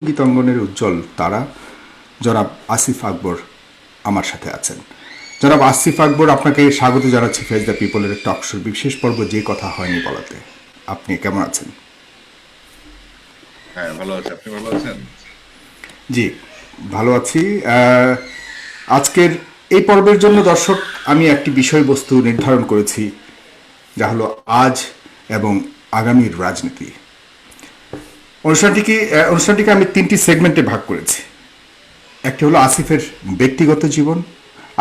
সঙ্গীত অঙ্গনের উজ্জ্বল তারা জনাব আসিফ আকবর আমার সাথে আছেন। জনাব আসিফ আকবর, আপনাকে স্বাগত জানাচ্ছি ফেস দ্য পিপলের টক শোর বিশেষ পর্ব যে কথা হয়নি বলাতে। আপনি কেমন আছেন? হ্যাঁ, ভালো আছি। আপনি ভালো আছেন? জি, ভালো আছি। আজকের এই পর্বের জন্য দর্শক আমি একটি বিষয়বস্তু নির্ধারণ করেছি, যা হলো আজ এবং আগামীর রাজনীতি। অনুষ্ঠানটিকে আমি তিনটি সেগমেন্টে ভাগ করেছি। একটি হলো আসিফের ব্যক্তিগত জীবন,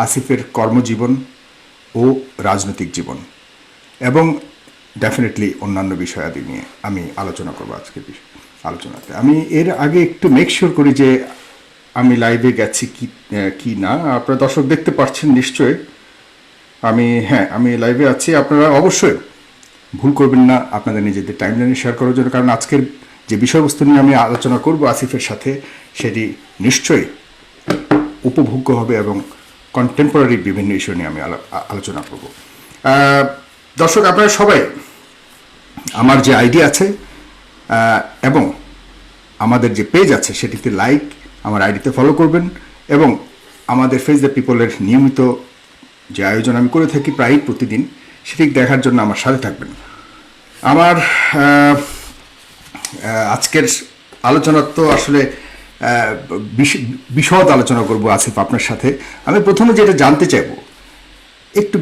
আসিফের কর্মজীবন ও রাজনৈতিক জীবন, এবং ডেফিনেটলি অন্যান্য বিষয়াদি নিয়ে আমি আলোচনা করবো আজকের আলোচনাতে। আমি এর আগে একটু মেক শিওর করি যে আমি লাইভে গেছি কি না। আপনারা দর্শক দেখতে পাচ্ছেন নিশ্চয়ই। আমি লাইভে আছি। আপনারা অবশ্যই ভুল করবেন না আপনাদের নিজেদের টাইমলাইনে শেয়ার করার জন্য, কারণ আজকের যে বিষয়বস্তু নিয়ে আমি আলোচনা করব আসিফের সাথে, সেটি নিশ্চয়ই উপভোগ্য হবে এবং কন্টেম্পোরারি বিভিন্ন ইস্যু নিয়ে আমি আলোচনা করব। দর্শক, আপনারা সবাই আমার যে আইডি আছে এবং আমাদের যে পেজ আছে সেটিতে লাইক, আমার আইডিতে ফলো করবেন এবং আমাদের ফেস দ্য পিপলের নিয়মিত যে আয়োজন আমি করে থাকি প্রায় প্রতিদিন, সেটি দেখার জন্য আমার সাথে থাকবেন। আমার আজকের আলোচনা তো আসলে বিশদ আলোচনা করব আসিফ আপনার সাথে। আমি প্রথমে যেটা জানতে চাইব, একটু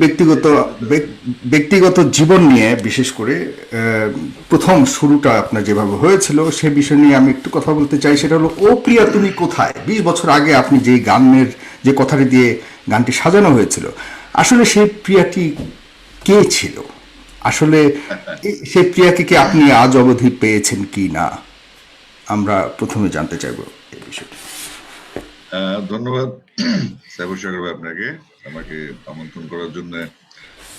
ব্যক্তিগত জীবন নিয়ে, বিশেষ করে প্রথম শুরুটা আপনার যেভাবে হয়েছিল সে বিষয় নিয়ে আমি একটু কথা বলতে চাই। সেটা হলো, ও প্রিয়া তুমি কোথায়। 20 বছর আগে আপনি যে গানের যে কথাটি দিয়ে গানটি সাজানো হয়েছিল, আসলে সেই প্রিয়াটি কে ছিল? আসলে সেই প্রিয়াকে কি আপনি আজ অবধি পেয়েছেন কি না, আমরা প্রথমে জানতে চাইব এই বিষয়টি। ধন্যবাদ সাইবুর সাগর ভাই আপনাকে আমাকে আমন্ত্রণ করার জন্য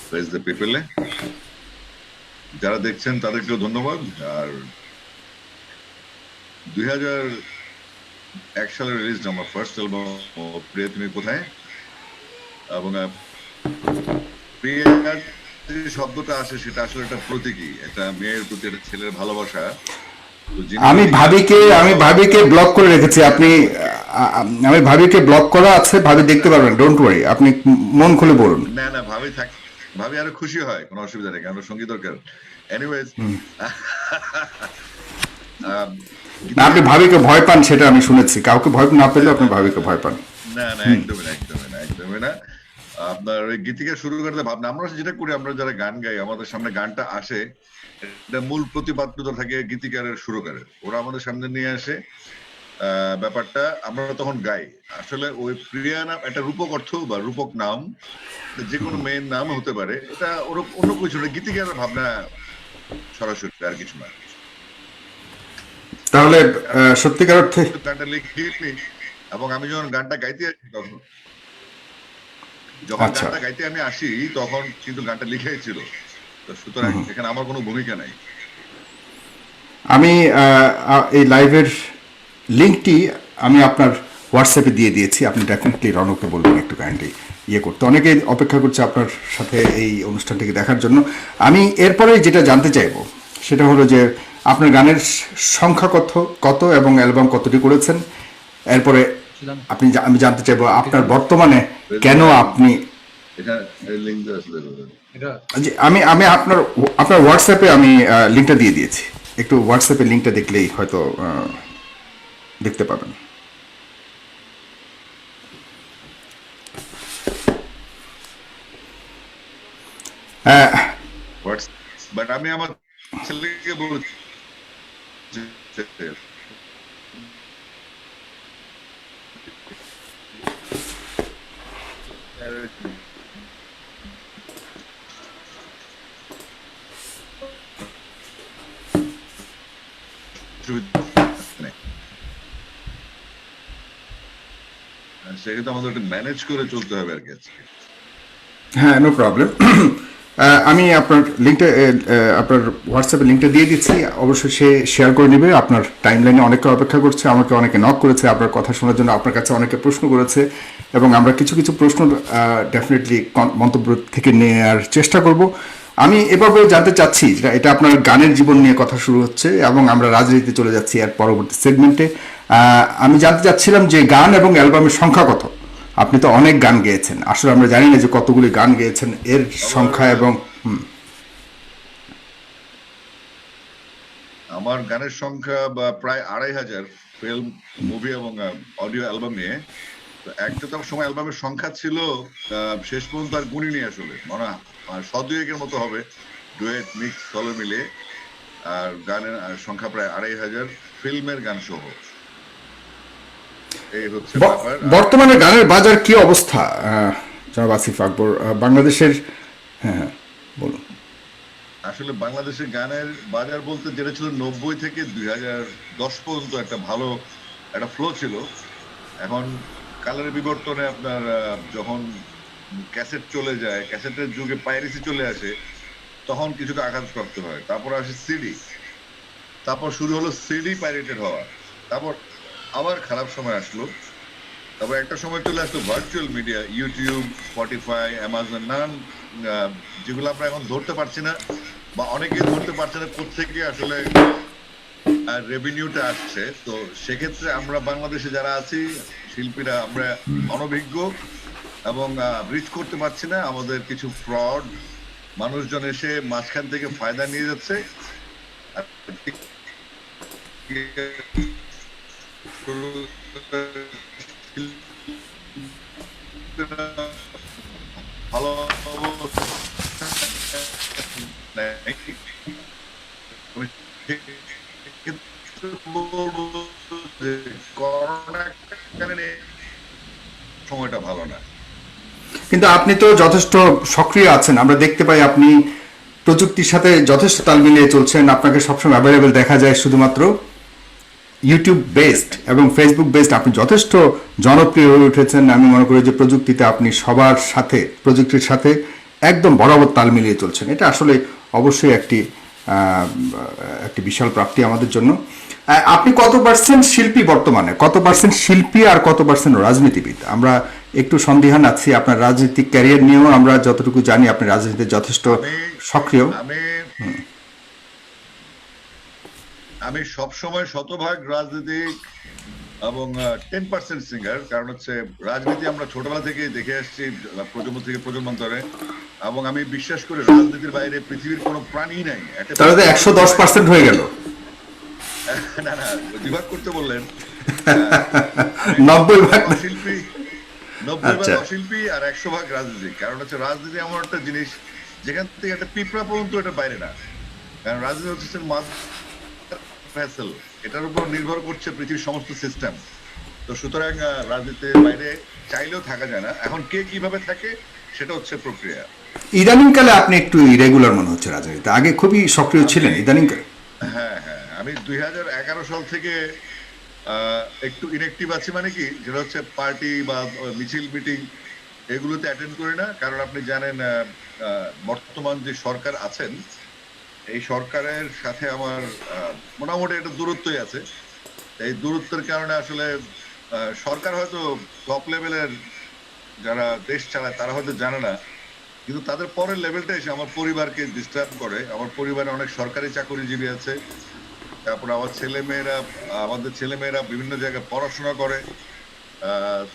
ফেস দ্য পিপলে। যারা দেখছেন তাদেরকেও ধন্যবাদ। আর 2001 সালে রিলিজ আমার ফার্স্ট অ্যালবাম প্রিয়া তুমি কোথায়, এবং প্রিয়া যে শব্দটা আসে সেটা আসলে একটা প্রতীকী, একটা মেয়ের প্রতি একটা ছেলের ভালোবাসা। তো যিনি আমি ভাবিকে ব্লক করে রেখেছি। আমি ভাবিকে ব্লক করা আছে, ভাবি দেখতে পারবেন, ডোন্ট ওয়ারি, আপনি মন খুলে বলুন। না না, ভাবি আরো খুশি হয়, কোনো অসুবিধা নেই, কারণ সঙ্গীত দরকার। এনিওয়েজ, না, আপনি ভাবিকে ভয় পান সেটা আমি শুনেছি। কাউকে ভয় না পেলে আপনি ভাবিকে ভয় পান। না না, একদমই না, একদমই না, একদমই না। আপনার ওই গীতিকা শুরু করতে ভাবনা, আমরা যেটা করি, আমরা যারা গান গাই, আমাদের সামনে গানটা আসে, এটা মূল প্রতিপাদ্যতা থাকে গীতিকারের, সুরকারের। ওরা আমাদের সামনে নিয়ে আসে ব্যাপারটা, আমরা তখন গাই। আসলে ওই প্রিয়া নাম একটা রূপক অর্থ বা রূপক নাম, যে কোনো মেয়ের নাম হতে পারে, এটা ওর অন্য কিছু না, গীতিকারের ভাবনা সরাসরি, আর কিছু না। তাহলে সত্যিকার অর্থে গানটা লিখে এবং আমি যখন গানটা গাইতে আসি আচ্ছা, গানটা গাইতে আমি আসি, তখন কিন্তু গানটা লিখেই ছিল। তো সুতরাং এখানে আমার কোনো ভূমিকা নাই। আমি এই লাইভের লিঙ্কটি আমি আপনার হোয়াটসঅ্যাপে দিয়ে দিয়েছি। আপনি ডেফিনেটলি রনককে বলবেন একটু কাইন্ডলি করতে। অনেকে অপেক্ষা করছে আপনার সাথে এই অনুষ্ঠানটিকে দেখার জন্য। আমি এরপরে যেটা জানতে চাইব সেটা হলো যে আপনার গানের সংখ্যা কত এবং অ্যালবাম কতটি করেছেন। এরপরে আমি জানতে চাইব আপনার বর্তমানে কেন আপনি এটা লিংক আসলে আমি আমি আপনার আপনার হোয়াটসঅ্যাপে আমি লিঙ্কটা দিয়ে দিয়েছি। একটু হোয়াটসঅ্যাপে লিঙ্কটা দেখলেই হয়তো দেখতে পাবেন। বাট আমি আমার ছেলেকে বলেছি সেক্ষেত্রে আমাদের ম্যানেজ করে চলতে হবে আর কি আজকে। হ্যাঁ, নো প্রবলেম। আমি আপনার লিঙ্কটা আপনার হোয়াটসঅ্যাপে লিঙ্কটা দিয়ে দিচ্ছি। অবশ্যই সে শেয়ার করে নেবে। আপনার টাইমলাইনে অনেকে অপেক্ষা করছে, আমাকে অনেকে নক করেছে আপনার কথা শোনার জন্য, আপনার কাছে অনেকে প্রশ্ন করেছে এবং আমরা কিছু কিছু প্রশ্ন ডেফিনেটলি মন্তব্য থেকে নেওয়ার চেষ্টা করব। আমি এভাবে জানতে চাচ্ছি, এটা আপনার গানের জীবন নিয়ে কথা শুরু হচ্ছে এবং আমরা রাজনীতিতে চলে যাচ্ছি এর পরবর্তী সেগমেন্টে। আমি জানতে চাচ্ছিলাম যে গান এবং অ্যালবামের সংখ্যা কত? আপনি তো অনেক গান গেয়েছেন, আসলে আমরা জানি না যে কতগুলি গান গেয়েছেন এর আমার সংখ্যা এবং আমার গানের সংখ্যা বা প্রায় 2,500 ফিল্ম, মুভি এবং অডিও অ্যালবাম নিয়ে। তো একটা তো সময় অ্যালবামের সংখ্যা ছিল, শেষ পর্যন্ত আর গুণিনি আসলে, মানে শতদুয়েকের মতো হবে, ডুয়েট মিক্স সলো মিলে। আর গানের সংখ্যা প্রায় 2,500 ফিল্মের গান সহ। এই হচ্ছে ব্যাপার। আর বর্তমানে গানের বাজার কি অবস্থা, জনাব আসিফ আকবর, বাংলাদেশের? হ্যাঁ হ্যাঁ, বলুন। আসলে বাংলাদেশের গানের বাজার বলতে যেটা ছিল 90 থেকে 2010 পর্যন্ত একটা ভালো একটা ফ্লো ছিল। এখন কালের বিবর্তনে আপনার যখন ক্যাসেট চলে যায়, ক্যাসেটের যুগে পাইরেসি চলে আসে, তখন কিছুটা আঘাতপ্রাপ্ত হয়। তারপর আসে সিডি, তারপর শুরু হলো সিডি পাইরেটেড হওয়া, তারপর আবার খারাপ সময় আসলো। তারপর একটা সময় চলে আসলো virtual media, YouTube, Spotify, Amazon, নানান যেগুলো আমরা এখন ধরতে পারছি না, বা অনেকে ধরতে পারছে না কোত্থেকে আসলে রেভিনিউটা আসছে। তো সেক্ষেত্রে আমরা বাংলাদেশে যারা আছি শিল্পীরা, আমরা অনভিজ্ঞ এবং রিচ করতে পারছি না। আমাদের কিছু ফ্রড মানুষজন এসে মাঝখান থেকে ফায়দা নিয়ে যাচ্ছে। ভালো সময়টা ভালো না। কিন্তু আপনি তো যথেষ্ট সক্রিয় আছেন, আমরা দেখতে পাই আপনি প্রযুক্তির সাথে যথেষ্ট তাল মিলিয়ে চলছেন, আপনাকে সবসময় অ্যাভেলেবেল দেখা যায়। শুধুমাত্র ইউটিউব বেসড এবং ফেসবুক বেসড আপনি যথেষ্ট জনপ্রিয় হয়ে উঠেছেন। আমি মনে করি যে প্রযুক্তিতে আপনি সবার সাথে, প্রযুক্তির সাথে একদম বরাবর তাল মিলিয়ে চলছেন। এটা আসলে অবশ্যই একটি বিশাল প্রাপ্তি আমাদের জন্য। আপনি কত পার্সেন্ট শিল্পী বর্তমানে, কত পার্সেন্ট শিল্পী আর কত পার্সেন্ট রাজনীতিবিদ? আমরা একটু সন্দিহান আছি। আপনার রাজনৈতিক ক্যারিয়ার নিয়েও আমরা যতটুকু জানি আপনি রাজনীতিতে যথেষ্ট আমি সক্রিয়। আমি আমি সবসময় শতভাগ রাজনীতিক এবং 10% সিঙ্গার। কারণ হচ্ছে রাজনীতি আমরা ছোটবেলা থেকে দেখে আসছি, প্রজন্ম থেকে প্রজন্ম ধরে। এবং আমি বিশ্বাস করি রাজনীতির বাইরে পৃথিবীর কোনো প্রাণী নাই। একটা তাহলে তো 110% হয়ে গেল। না না, বিভাগ করতে বললেন। 90 ভাগ। অশিল্পী, 90 ভাগ আচ্ছা, অশিল্পী আর 100 ভাগ রাজনীতি। কারণ হচ্ছে রাজনীতি এমন একটা জিনিস যেখান থেকে একটা পিঁপড়া পর্যন্ত এটা বাইরে না। কারণ রাজনীতি হচ্ছে ভেসেল, এটার উপর নির্ভর করছে পৃথিবীর সমস্ত সিস্টেম। তো সুতরাং রাজনীতির বাইরে চাইলেও থাকা যায় না। এখন কে কিভাবে থাকে সেটা হচ্ছে প্রক্রিয়া। ইদানিংকালে আপনি একটু ইরেগুলার মনে হচ্ছে রাজনীতিতে, আগে খুবই সক্রিয় আমি ছিলেন ইদানিংকালে। হ্যাঁ হ্যাঁ, আমি 2011 সাল থেকে একটু ইনঅ্যাক্টিভ আছি। মানে কি, যেটা হচ্ছে পার্টি বা মিছিল মিটিং এগুলোতে অ্যাটেন্ড করি না। কারণ আপনি জানেন বর্তমান যে সরকার আছেন, এই সরকারের সাথে আমার মোটামুটি একটা দূরত্বই আছে। এই দূরত্বের কারণে আসলে সরকার হয়তো টপ লেভেলের যারা দেশ চালায় তারা হয়তো জানে না, কিন্তু তাদের পরের লেভেলটা এসে আমার পরিবারকে ডিস্টার্ব করে। আমার পরিবারে অনেক সরকারি চাকরিজীবী আছে। তারপর আমার ছেলেমেয়েরা, আমাদের ছেলেমেয়েরা বিভিন্ন জায়গায় পড়াশোনা করে,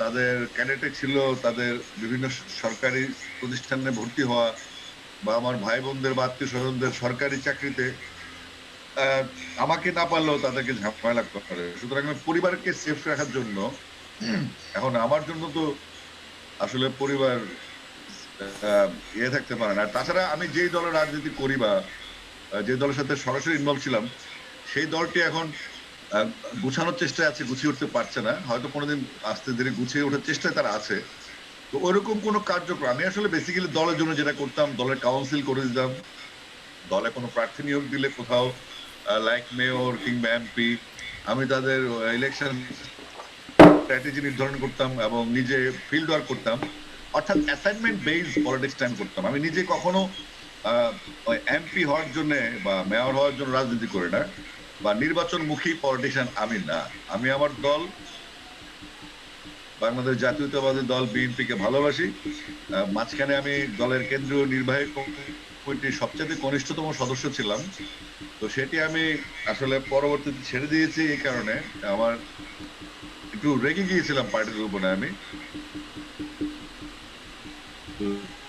তাদের ক্যাডেটে ছিল, তাদের বিভিন্ন সরকারি প্রতিষ্ঠানে ভর্তি হওয়া, বা আমার ভাই বোনদের বা আত্মীয় স্বজনদের সরকারি চাকরিতে, আমাকে না পারলেও তাদেরকে ঝামেলা করে। সুতরাং আমি পরিবারকে সেফ রাখার জন্য, এখন আমার জন্য তো আসলে পরিবার ইয়ে থাকতে পারে না। তাছাড়া আমি যেই দলের রাজনীতি করি বা যে দলের সাথে সরাসরি ইনভলভ ছিলাম, সেই দলটি এখন গুছানোর চেষ্টায় আছে, গুছিয়ে উঠতে পারছে না। হয়তো কোনোদিন আস্তে ধীরে গুছিয়ে ওঠার চেষ্টায় তারা আছে। তো ওইরকম কোনো কার্যক্রম আমি আসলে বেসিক্যালি দলের জন্য যেটা করতাম, দলের কাউন্সিল করে দিতাম। দলে কোনো প্রার্থী নিয়োগ দিলে কোথাও লাইক মেয়র কিংবা এমপি, আমি তাদের ইলেকশন স্ট্র্যাটেজি নির্ধারণ করতাম এবং নিজে ফিল্ড ওয়ার্ক করতাম। অর্থাৎ অ্যাসাইনমেন্ট বেসড পলিটিক্স টাইম করতাম। আমি নিজে কখনো এমপি হওয়ার জন্য বা মেয়র হওয়ার জন্য রাজনীতি করি না, বা নির্বাচনমুখী পলিটিশিয়ান আমি না। আমি আমার দল বাংলাদেশ জাতীয়তাবাদী দল বিএনপিকে ভালোবাসি। মাঝখানে আমি দলের কেন্দ্রীয় নির্বাহী কমিটির সবচেয়ে কনিষ্ঠতম সদস্য ছিলাম। তো সেটি আমি আসলে পরবর্তীতে ছেড়ে দিয়েছি এই কারণে, আমার একটু রেগে গিয়েছিলাম পার্টির উপরে আমি। তো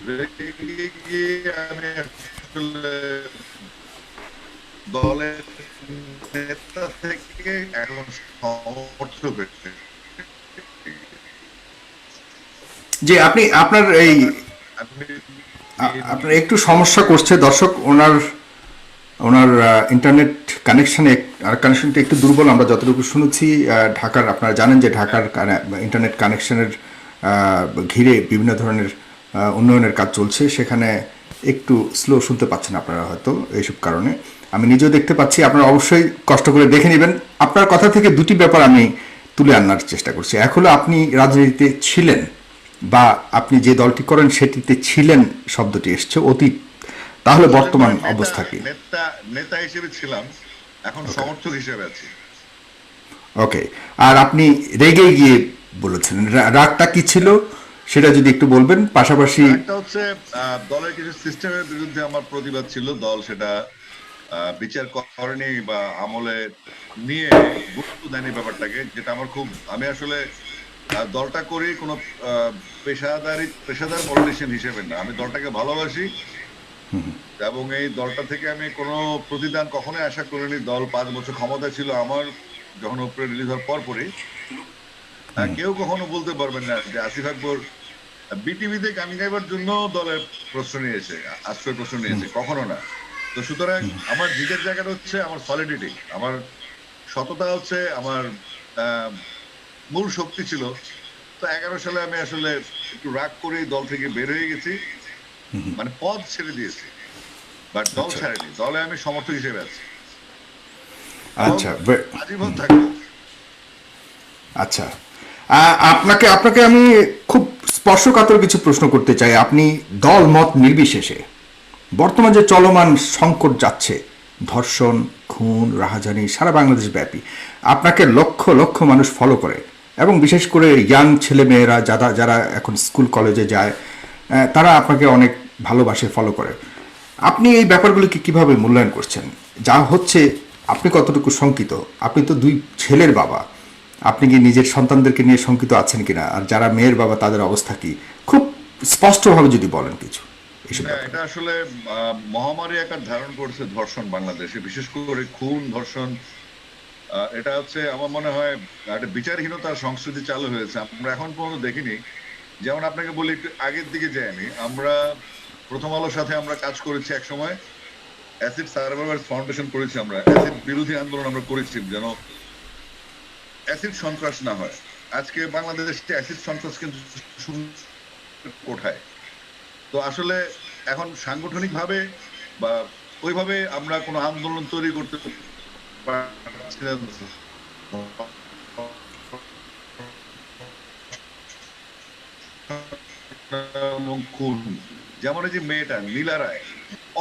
রেগে গিয়ে আমি আসলে দলের নেতা থেকে এখন সমর্থক হয়েছে। যে আপনি আপনার এই আমি আপনার একটু সমস্যা করছে দর্শক, ওনার ওনার ইন্টারনেট কানেকশনে আর কানেকশনটা একটু দুর্বল আমরা যতটুকু শুনেছি। ঢাকার আপনারা জানেন যে ঢাকার ইন্টারনেট কানেকশনের ঘিরে বিভিন্ন ধরনের উন্নয়নের কাজ চলছে, সেখানে একটু স্লো শুনতে পাচ্ছেন আপনারা হয়তো এইসব কারণে। আমি নিজেও দেখতে পাচ্ছি, আপনারা অবশ্যই কষ্ট করে দেখে নেবেন। আপনার কথা থেকে দুটি ব্যাপার আমি তুলে আনার চেষ্টা করছি। এক হলো আপনি রাজনীতিতে ছিলেন, বা আপনি যে দলটি করেন সেটিতে ছিলেন শব্দটি এসছে অতীত, তাহলে আসলে বর্তমান মানে নেতা অবস্থা কি? নেতা নেতা হিসেবে ছিলাম, এখন ওকে, সমর্থক হিসেবে আছি। ওকে। আর আপনি রেগে গিয়ে বলেছিলেন, রাগটা কি ছিল সেটা যদি একটু বলবেন, পাশাপাশি। একটা হচ্ছে দলের কিছু সিস্টেমের বিরুদ্ধে আমার প্রতিবাদ ছিল। দল সেটা বিচার করেনি বা আমলে নিয়ে গুরুত্ব দেয়নি ব্যাপারটাকে, যেটা আমার খুব, আমি আসলে দলটা করি কোনো পেশাদার পলিটিশিয়ান হিসেবে না, আমি দলটাকে ভালোবাসি এবং এই দলটা থেকে আমি কোনো প্রতিদান কখনোই আশা করিনি। দল 5 বছর ক্ষমতা ছিল আমার, যখন উপরে রিলিজ হওয়ার পরপরই কেউ কখনো বলতে পারবেন না যে আসিফ আকবর বিটিভিতে গান গাইবার জন্য দলের প্রশ্ন নিয়েছে, আশ্রয় প্রশ্ন নিয়েছে, কখনো না। তো সুতরাং আমার জিতের জায়গাটা হচ্ছে আমার সলিডিটি, আমার সততা হচ্ছে আমার আহ, মূল শক্তি ছিল। তো 11 সালে আমি আসলে একটু রাগ করে দল থেকে বের হয়ে গেছি, মানে পদ ছেড়ে দিয়েছি, বাট দল আচ্ছা, ছাড়েনি, দলে আমি সমর্থক হিসেবে আছি এবং আচ্ছা, আজীবন থাকবো। আচ্ছা। আপনাকে আপনাকে আমি খুব স্পর্শকাতর কিছু প্রশ্ন করতে চাই। আপনি দল মত নির্বিশেষে বর্তমান যে চলমান সংকট যাচ্ছে, ধর্ষণ, খুন, রাহাজানি সারা বাংলাদেশ ব্যাপী, আপনাকে লক্ষ লক্ষ মানুষ ফলো করে, এবং বিশেষ করে ইয়াং ছেলেমেয়েরা যারা যারা এখন স্কুল কলেজে যায়, তারা আপনাকে অনেক ভালোবাসে, ফলো করে। আপনি এই ব্যাপারগুলিকে কিভাবে মূল্যায়ন করছেন? যা হচ্ছে, আপনি কতটুকু শঙ্কিত? আপনি তো দুই ছেলের বাবা, আপনি কি নিজের সন্তানদেরকে নিয়ে শঙ্কিত আছেন কিনা? আর যারা মেয়ের বাবা তাদের অবস্থা কি, খুব স্পষ্টভাবে যদি বলেন কিছু এইসব না, ব্যাপারে। এটা আসলে মহামারী আকার ধারণ করছে ধর্ষণ বাংলাদেশে, বিশেষ করে খুন ধর্ষণ। এটা হচ্ছে আমার মনে হয় একটা বিচারহীনতার সংস্কৃতি চালু হয়েছে, আমরা এখন পর্যন্ত দেখিনি। যেমন আপনাকে বলি, একটু আগের দিকে যাই আমি, আমরা প্রথম আলোর সাথে আমরা কাজ করেছি এক সময়, অ্যাসিড সার্ভাইভার্স ফাউন্ডেশন করেছি, আমরা অ্যাসিড বিরোধী আন্দোলন আমরা করেছি যেন অ্যাসিড সন্ত্রাস না হয়। আজকে বাংলাদেশে অ্যাসিড সন্ত্রাস কিন্তু কোঠায়। তো আসলে এখন সাংগঠনিক ভাবে বা ওইভাবে আমরা কোনো আন্দোলন তৈরি করতে পারছি না। এবং খুন, যেমন এই যে মেয়েটা নীলা রায়,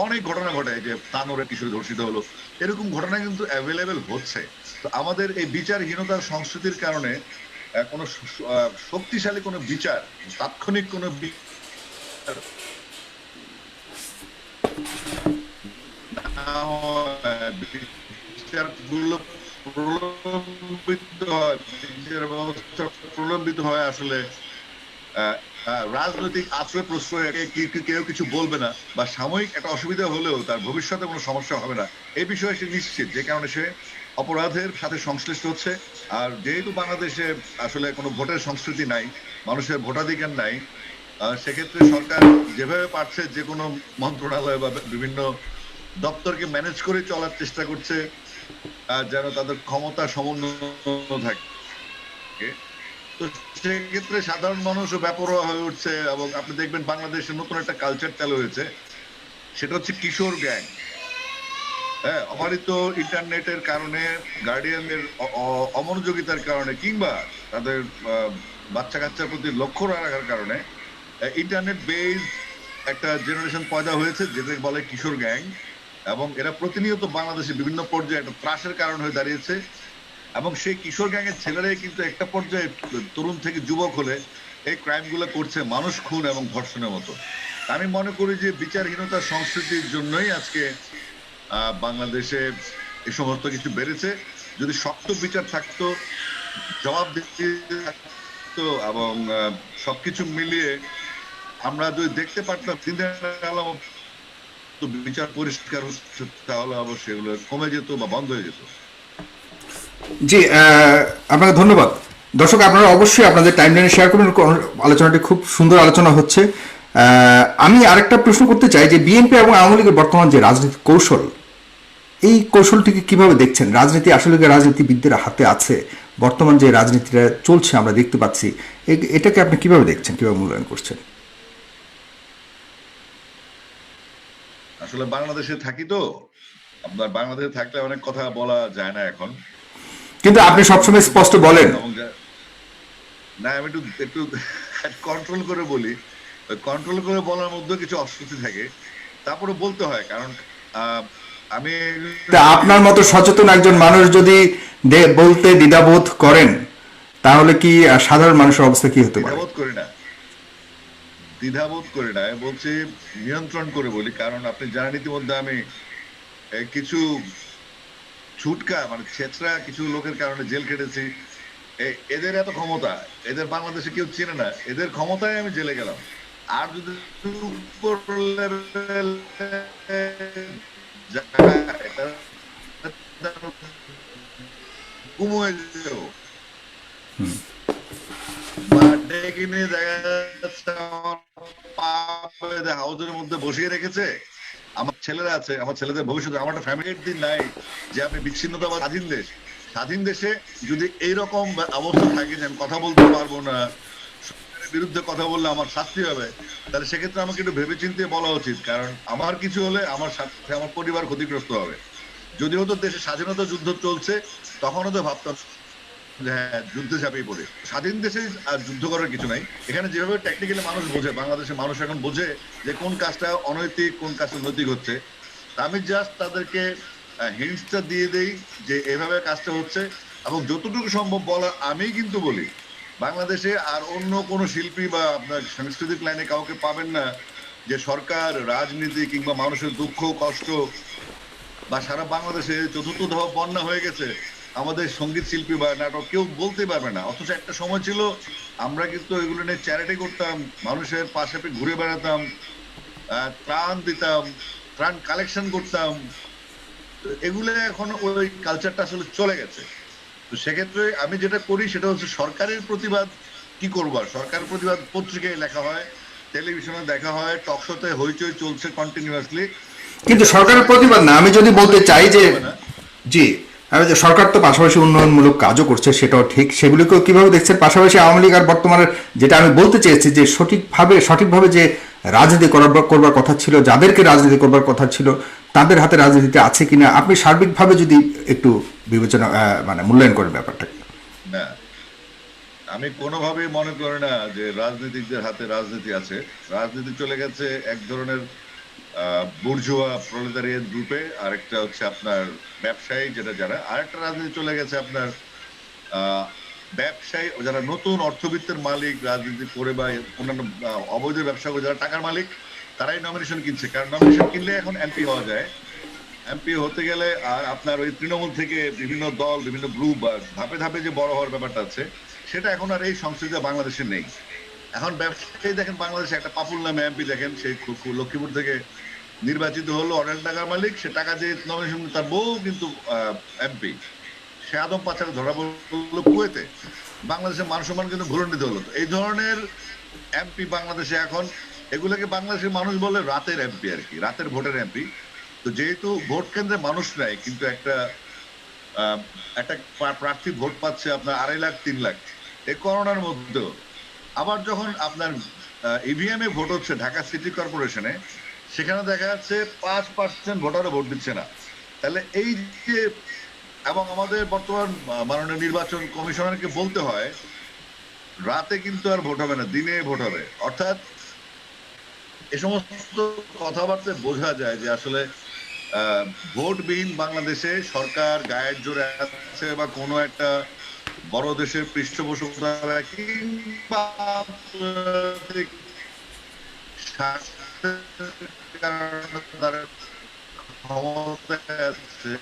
অনেক ঘটনা ঘটে যে তানোরে কিশোরী ধর্ষিত হলো, এরকম ঘটনা কিন্তু অ্যাভেলেবেল হচ্ছে। তো আমাদের এই বিচারহীনতার সংস্কৃতির কারণে কোনো শক্তিশালী কোনো বিচার, তাৎক্ষণিক কোনো বিচার না হয়, বিচারগুলো প্রলম্বিত হয়, বিচার ব্যবস্থা প্রলম্বিত হয় আসলে রাজনৈতিক আশ্রয় প্রশ্রয় কেউ কিছু বলবে না, বা সাময়িক একটা অসুবিধা হলেও তার ভবিষ্যতে কোনো সমস্যা হবে না, এই বিষয়ে সে নিশ্চিত, যে কারণে সে অপরাধের সাথে সংশ্লিষ্ট হচ্ছে। আর যেহেতু বাংলাদেশে আসলে কোনো ভোটের সংস্কৃতি নাই, মানুষের ভোটাধিকার নাই, সেক্ষেত্রে সরকার যেভাবে পারছে যে কোনো মন্ত্রণালয় বা বিভিন্ন দপ্তরকে ম্যানেজ করে চলার চেষ্টা করছে, যেন তাদের ক্ষমতা সমুন্নত থাকে। তো সেক্ষেত্রে সাধারণ মানুষও বেপরোয়া হয়ে উঠছে, এবং আপনি দেখবেন বাংলাদেশে নতুন একটা কালচার চালু হয়েছে, সেটা হচ্ছে কিশোর গ্যাং। হ্যাঁ, অবারিত ইন্টারনেটের কারণে, গার্ডিয়ানদের অমনোযোগিতার কারণে, কিংবা তাদের বাচ্চা কাচ্চার প্রতি লক্ষ্য না রাখার কারণে ইন্টারনেট বেসড একটা জেনারেশন পয়দা হয়েছে, যেটাকে বলে কিশোর গ্যাং। এবং এরা প্রতিনিয়ত বাংলাদেশে বিভিন্ন পর্যায়ে একটা ত্রাসের কারণ হয়ে দাঁড়িয়েছে। এবং সেই কিশোর গ্যাংয়ের ছেলেরাই কিন্তু একটা পর্যায়ে তরুণ থেকে যুবক হলে এই ক্রাইম গুলো করছে, মানুষ খুন এবং ধর্ষণের মতো। আমি মনে করি যে বিচারহীনতার সংস্কৃতির জন্যই আজকে বাংলাদেশে এই সমস্ত কিছু বেড়েছে। যদি শক্ত বিচার থাকতো, জবাবদিহি থাকতো এবং সবকিছু মিলিয়ে আমরা যদি দেখতে পারতাম দিনের আলো তো বিচার পরিষ্কার হচ্ছে, তাহলে অবশ্যই এগুলো কমে যেত বা বন্ধ হয়ে যেত। জি, আপনাকে ধন্যবাদ। দর্শক, আপনারা অবশ্যই আপনাদের টাইমলাইনে শেয়ার করবেন। আলোচনাটি খুব সুন্দর আলোচনা হচ্ছে। আমি আরেকটা প্রশ্ন করতে চাই যে বিএনপি এবং আওয়ামী লীগের বর্তমান যে রাজনীতি কৌশল, এই কৌশলটিকে কিভাবে দেখছেন? রাজনীতি আসলে কি রাজনীতিবিদদের হাতে আছে? বর্তমান যে রাজনীতিটা চলছে আমরা দেখতে পাচ্ছি, এটাকে আপনি কিভাবে দেখছেন, কিভাবে মূল্যায়ন করছেন? আসলে বাংলাদেশে থাকি তো, আপনার বাংলাদেশে থাকলে অনেক কথা বলা যায় না এখন। কিন্তু আপনি সবসময় স্পষ্ট বলেন। এবং না, আমি একটু একটু কন্ট্রোল করে বলি। কন্ট্রোল করে বলার মধ্যে কিছু অস্বস্তি থাকে, তারপরে বলতে হয়, কারণ আমি তা আপনার মতো সচেতন একজন মানুষ যদি বলতে দ্বিধাবোধ করেন, তাহলে কি সাধারণ মানুষের অবস্থা কি হতে পারে? দ্বিধাবোধ করি না, দ্বিধাবোধ করি না, আমি বলছি নিয়ন্ত্রণ করে বলি। কারণ আপনি জানেন ইতিমধ্যে আমি কিছু ছুটকা মানে ছেচরা কিছু লোকের কারণে জেল খেটেছি। এদের এত ক্ষমতা, এদের বাংলাদেশে কেউ চেনে না, এদের ক্ষমতায় আমি জেলে গেলাম। আর যদি উপর লেভেলে যায়, গুম হয়ে যেও বা ডেকে নিয়ে দেখা যাচ্ছে আমার পা বেঁধে হাউসের মধ্যে বসিয়ে রেখেছে। আমার ছেলেরা আছে, আমার ছেলেদের ভবিষ্যৎ, আমার একটা ফ্যামিলির দিন নাই যে আপনি বিচ্ছিন্নতা বা স্বাধীন দেশ, স্বাধীন দেশে যদি এইরকম অবস্থা থাকে যে আমি কথা বলতে পারবো না, সরকারের বিরুদ্ধে কথা বললে আমার শাস্তি হবে, তাহলে সেক্ষেত্রে আমাকে একটু ভেবেচিন্তে বলা উচিত। কারণ আমার কিছু হলে আমার সাথে আমার পরিবার ক্ষতিগ্রস্ত হবে। যদি হতো দেশে স্বাধীনতা যুদ্ধ চলছে, তখনও তো ভাবতাম যে হ্যাঁ, যুদ্ধে ঝাঁপিয়ে পড়ে। স্বাধীন দেশে আর যুদ্ধ করার কিছু নাই। এখানে যেভাবে টেকনিক্যালি মানুষ বোঝে, বাংলাদেশের মানুষ এখন বোঝে যে কোন কাজটা অনৈতিক, কোন কাজটা নৈতিক হচ্ছে। আমি জাস্ট তাদেরকে হিন্টসটা দিয়ে দেই যে এভাবে কাজটা হচ্ছে, এবং যতটুকু সম্ভব বলা আমি কিন্তু বলি। বাংলাদেশে আর অন্য কোনো শিল্পী বা আপনার সাংস্কৃতিক লাইনে কাউকে পাবেন না যে সরকার, রাজনীতি কিংবা মানুষের দুঃখ কষ্ট, বা সারা বাংলাদেশে চতুর্থ ধাপ বন্যা হয়ে গেছে, আমাদের সঙ্গীত শিল্পী বা নাটক কেউ বলতে পারবে না। অথচ একটা সময় ছিল আমরা কিন্তু এগুলো নিয়ে চ্যারিটি করতাম, মানুষের পাশে ঘুরে বেড়াতাম, ত্রাণ দিতাম, ত্রাণ কালেকশন করতাম। তো এগুলো এখন ওই কালচারটা আসলে চলে গেছে। তো সেক্ষেত্রে আমি যেটা করি সেটা হচ্ছে সরকারের প্রতিবাদ কি করবো। আর সরকারের প্রতিবাদ পত্রিকায় লেখা হয়, টেলিভিশনে দেখা হয়, টক শোতে হইচই চলছে কন্টিনিউয়াসলি। কিন্তু এটা সরকারের সবাই প্রতিবাদ না, আমি যদি বলতে চাই যে হবে না। জি, যে সরকার তো পাশাপাশি উন্নয়নমূলক কাজও করছে, সেটাও ঠিক। সেগুলিকেও কিভাবে দেখছেন? পাশাপাশি আওয়ামী লীগ আর বর্তমানের, যেটা আমি বলতে চেয়েছি যে সঠিকভাবে যে রাজনীতি করবার কথা ছিল, যাদেরকে রাজনীতি করবার কথা ছিল, তাদের হাতে রাজনীতিতে আছে কিনা আপনি সার্বিকভাবে যদি একটু বিবেচনা মানে মূল্যায়ন করেন ব্যাপারটা। না, আমি কোনোভাবেই মনে করি না যে রাজনীতিকদের হাতে রাজনীতি আছে। রাজনীতি চলে গেছে এক ধরনের বুর্জোয়া প্রলেতারিয়েত গ্রুপে, আরেকটা হচ্ছে আপনার ব্যবসায়ী, যেটা যারা, আরেকটা রাজনীতি চলে গেছে আপনার আহ ব্যবসায়ী যারা নতুন অর্থবিত্তের মালিক, রাজনীতি করে বা অন্যান্য অবৈধ ব্যবসা করে যারা টাকার মালিক, তারাই নমিনেশন কিনছে। কারণ নমিনেশন কিনলে এখন এমপি হওয়া যায়। এমপি হতে গেলে আর আপনার ওই তৃণমূল থেকে বিভিন্ন দল, বিভিন্ন গ্রুপ বা ধাপে ধাপে যে বড় হওয়ার ব্যাপারটা আছে, সেটা এখন আর এই সংস্কৃতি বাংলাদেশে নেই। এখন ব্যবসায়ী দেখেন, বাংলাদেশে একটা পাপুল নামে এমপি দেখেন, সেই লক্ষ্মীপুর থেকে নির্বাচিত হলো, অনেক টাকার মালিক, সে টাকা দিয়ে নমিনেশন, তার বউ কিন্তু এমপি, সে আদম পাচারে ধরা পড়লো কুয়েতে। বাংলাদেশের মান সম্মান কিন্তু ঘুরণ্ডিত হলো। এই ধরনের এমপি বাংলাদেশে এখন, এগুলোকে বাংলাদেশের মানুষ বলে রাতের এমপি আর কি, রাতের ভোটের এমপি। তো যেহেতু ভোট কেন্দ্রে মানুষ নাই, কিন্তু একটা একটা প্রার্থী ভোট পাচ্ছে আপনার 2.5 লাখ 3 লাখ, এই করোনার মধ্যেও। আবার যখন আপনার ইভিএম এ ভোট হচ্ছে ঢাকা সিটি কর্পোরেশনে, সেখানে দেখা যাচ্ছে 5% ভোটারও ভোট দিচ্ছে না। তাহলে এই যে, এবং আমাদের বর্তমান মাননীয় নির্বাচন কমিশনারকে বলতে হয় রাতে কিন্তু আর ভোট হবে না, দিনে ভোট হবে। অর্থাৎ এ সমস্ত কথাবার্তায় বোঝা যায় যে আসলে ভোটবিহীন বাংলাদেশে সরকার গায়ের জোরে আছে, বা কোনো একটা বড় দেশের পৃষ্ঠপোষকতা কিংবা স্বার্থের কারণে তারা ক্ষমতায় আছে,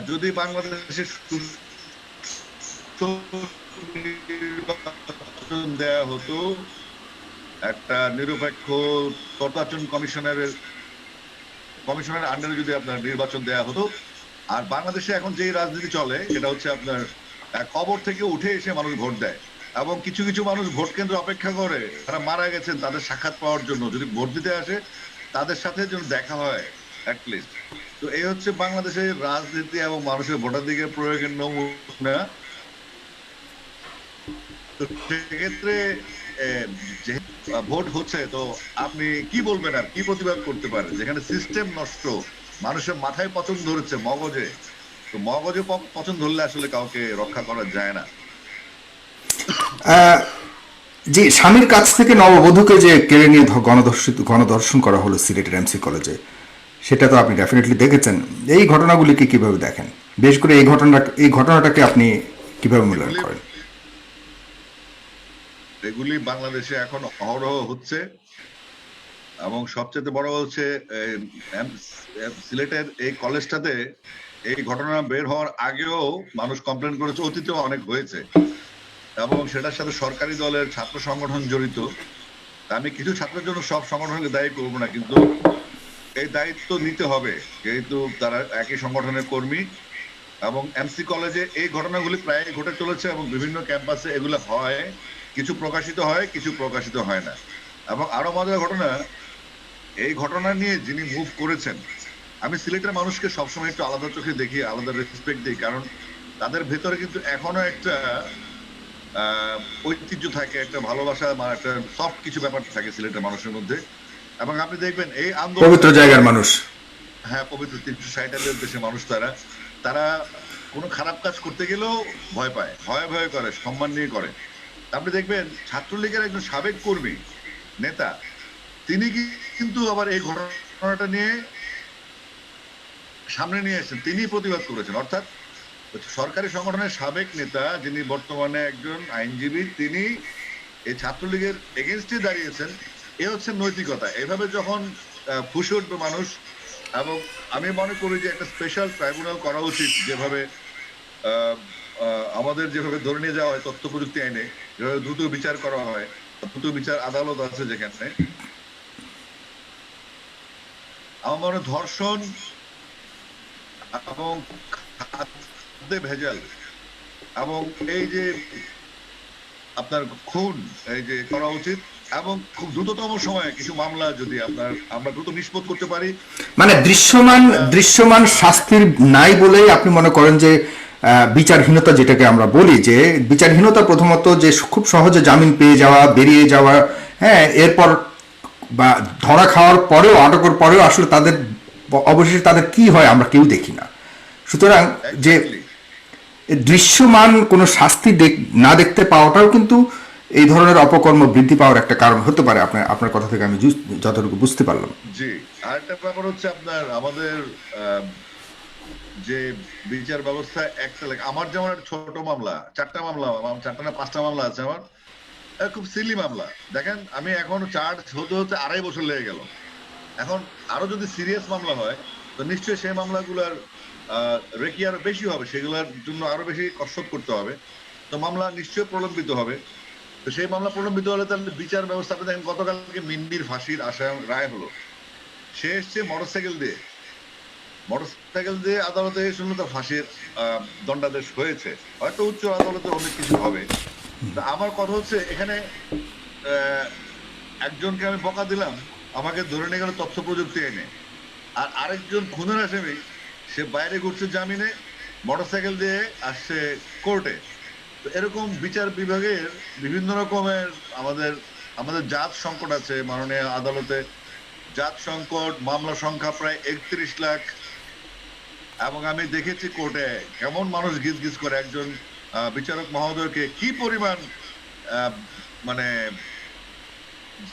যদি বাংলাদেশে সুষ্ঠু নির্বাচন দেয়া হতো, একটা নিরপেক্ষ নির্বাচন কমিশনের আন্ডারে যদি আপনার নির্বাচন দেয়া হতো, আর বাংলাদেশে এখন যে রাজনীতি চলে সেটা হচ্ছে আপনার কবর থেকে উঠে এসে মানুষ ভোট দেয়, এবং কিছু কিছু মানুষ ভোট কেন্দ্র অপেক্ষা করে, তারা মারা গেছেন তাদের সাক্ষাৎ পাওয়ার জন্য, যদি ভোট দিতে আসে তাদের সাথে যেন দেখা হয় অ্যাটলিস্ট। তো এই হচ্ছে বাংলাদেশের রাজনীতি এবং মানুষের ভোটাধিকার প্রয়োগের নমুনা। তো সেক্ষেত্রে যে ভোট হচ্ছে, তো আপনি কি বলবেন আর কি প্রতিবাদ করতে পারেন? যেখানে সিস্টেম নষ্ট, মানুষের মাথায় পছন্দ ধরেছে, মগজে, তো মগজে পছন্দ ধরলে আসলে কাউকে রক্ষা করা যায় না। যে স্বামীর কাছ থেকে নববধূকে যে কেড়ে নিয়ে গণধর্ষণ করা হলো সিলেটের এমসি কলেজে, সেটা তো আপনি ডেফিনেটলি দেখেছেন। এই ঘটনাগুলিকে কিভাবে দেখেন? বেশ করে এই ঘটনাটাকে আপনি কিভাবে মূল্যায়ন এগুলি করেন? এগুলি বাংলাদেশে এখন অহরহ হচ্ছে, এবং সবচেয়ে বড় হচ্ছে সিলেটের এই কলেজটাতে এই ঘটনা বের হওয়ার আগেও মানুষ কমপ্লেন করেছে, অতীতেও অনেক হয়েছে, এবং সেটার সাথে সরকারি দলের ছাত্র সংগঠন জড়িত। আমি কিছু ছাত্রের জন্য সব সংগঠনকে দায়ী করবো না, কিন্তু এই দায়িত্ব নিতে হবে, যেহেতু তারা একই সংগঠনের কর্মী। এবং এমসি কলেজে এই ঘটনাগুলি প্রায় ঘটে চলেছে, এবং বিভিন্ন ক্যাম্পাসে এগুলো হয়, কিছু প্রকাশিত হয়, কিছু প্রকাশিত হয় না। এবং আরো মজার ঘটনা, এই ঘটনা নিয়ে যিনি মুভ করেছেন, আমি সিলেটের মানুষকে সবসময় একটু আলাদা চোখে দেখি, আলাদা রেসপেক্ট দিই, কারণ তাদের ভেতরে কিন্তু এখনো একটা ঐতিহ্য থাকে, একটা ভালোবাসা, মানে একটা সফট কিছু ব্যাপার থাকে সিলেটের মানুষের মধ্যে। এবং আপনি দেখবেন এই পবিত্র আন্দোলনের পরে, জায়গার মানুষ। হ্যাঁ, পবিত্র 360 দেশের মানুষ, তারা তারা কোনো খারাপ কাজ করতে গেলেও ভয় পায়, ভয়ে ভয়ে করে, সম্মান নিয়ে করে। আপনি দেখবেন ছাত্রলীগের একজন সাবেক কর্মী, নেতা, তিনি কিন্তু আবার এই ঘটনাটা নিয়ে সামনে নিয়ে এসেছেন, তিনি প্রতিবাদ করেছেন। অর্থাৎ সরকারি সংগঠনের সাবেক নেতা, যিনি বর্তমানে একজন আইনজীবী, তিনি এই ছাত্রলীগের এগেনস্টে দাঁড়িয়েছেন। এ হচ্ছে নৈতিকতা। এভাবে যখন ফুসে উঠবে মানুষ, এবং আমি মনে করি যে একটা স্পেশাল ট্রাইব্যুনাল করা উচিত, যেভাবে আমাদের যেভাবে ধরে নিয়ে যাওয়া হয় তথ্য প্রযুক্তি আইনে, যেভাবে দ্রুত বিচার করা হয়, দ্রুত বিচার আদালত আছে যেখানে, আমার মনে হয় ধর্ষণ এবং খাদ্যে ভেজাল এবং এই যে আপনার খুন, এই যে করা উচিত, এবং খুব দ্রুততম সময়ে কিছু মামলা যদি আমরা দ্রুত নিষ্পত্তি করতে পারি। মানে দৃশ্যমান একটা দৃশ্যমান শাস্তির নাই বলেই আপনি মনে করেন যে বিচারহীনতা, যেটাকে আমরা বলি যে বিচারহীনতা, প্রথমত যে খুব সহজে জামিন পেয়ে যাওয়া, বেরিয়ে যাওয়া, হ্যাঁ, এরপর বা ধরা খাওয়ার পরেও, আটকের পরেও আসলে তাদের অবশেষে তাদের কি হয় আমরা কেউ দেখি না। সুতরাং যে এক্স্যাক্টলি। দৃশ্যমান কোনো শাস্তি না দেখতে পাওয়াটাও কিন্তু এই ধরনের অপকর্ম বৃদ্ধি পাওয়ার একটা কারণ হতে পারে। আপনার আপনার কথা থেকে আমি যতটুকু বুঝতে পারলাম। জি। আরেকটা ব্যাপার হচ্ছে আপনার আমাদের আহ, যে বিচার ব্যবস্থা, একটা আমার যেমন একটা ছোট মামলা, 4টা মামলা, 4টা না 5টা মামলা আছে আমার, খুব সিলি মামলা। দেখেন আমি এখন চার্জ হতে হতে 2.5 বছর লেগে গেল। এখন আরো যদি সিরিয়াস মামলা হয়, তো নিশ্চয়ই সেই মামলাগুলার রেকি আরো বেশি হবে, সেগুলোর জন্য আরো বেশি কসরত করতে হবে। তো মামলা নিশ্চয়ই প্রলম্বিত হবে। তো সেই মামলা প্রলম্বিত হলে তাহলে বিচার ব্যবস্থা, আপনি দেখেন গতকালকে মিন্দির ফাঁসির আসামি রায় হলো, সে এসছে মোটরসাইকেল দিয়ে আদালতে শুনলো তার ফাঁসির দণ্ডাদেশ হয়েছে। হয়তো উচ্চ আদালতে অনেক কিছু হবে। তা আমার কথা হচ্ছে এখানে আহ, একজনকে আমি বকা দিলাম, আমাকে ধরে নিয়ে গেল তথ্য প্রযুক্তি এনে, আর আরেকজন খুনের আসামি, সে বাইরে ঘুরছে জামিনে, মোটরসাইকেল দিয়ে আসছে কোর্টে। তো এরকম বিচার বিভাগের বিভিন্ন রকমের আমাদের আমাদের জাত সংকট আছে মাননীয় আদালতে। জাত সংকট, মামলা সংখ্যা প্রায় 31 লাখ। এবং আমি দেখেছি কোর্টে কেমন মানুষ গিজ গিজ করে একজন বিচারক মহোদয়কে কি পরিমাণ আহ, মানে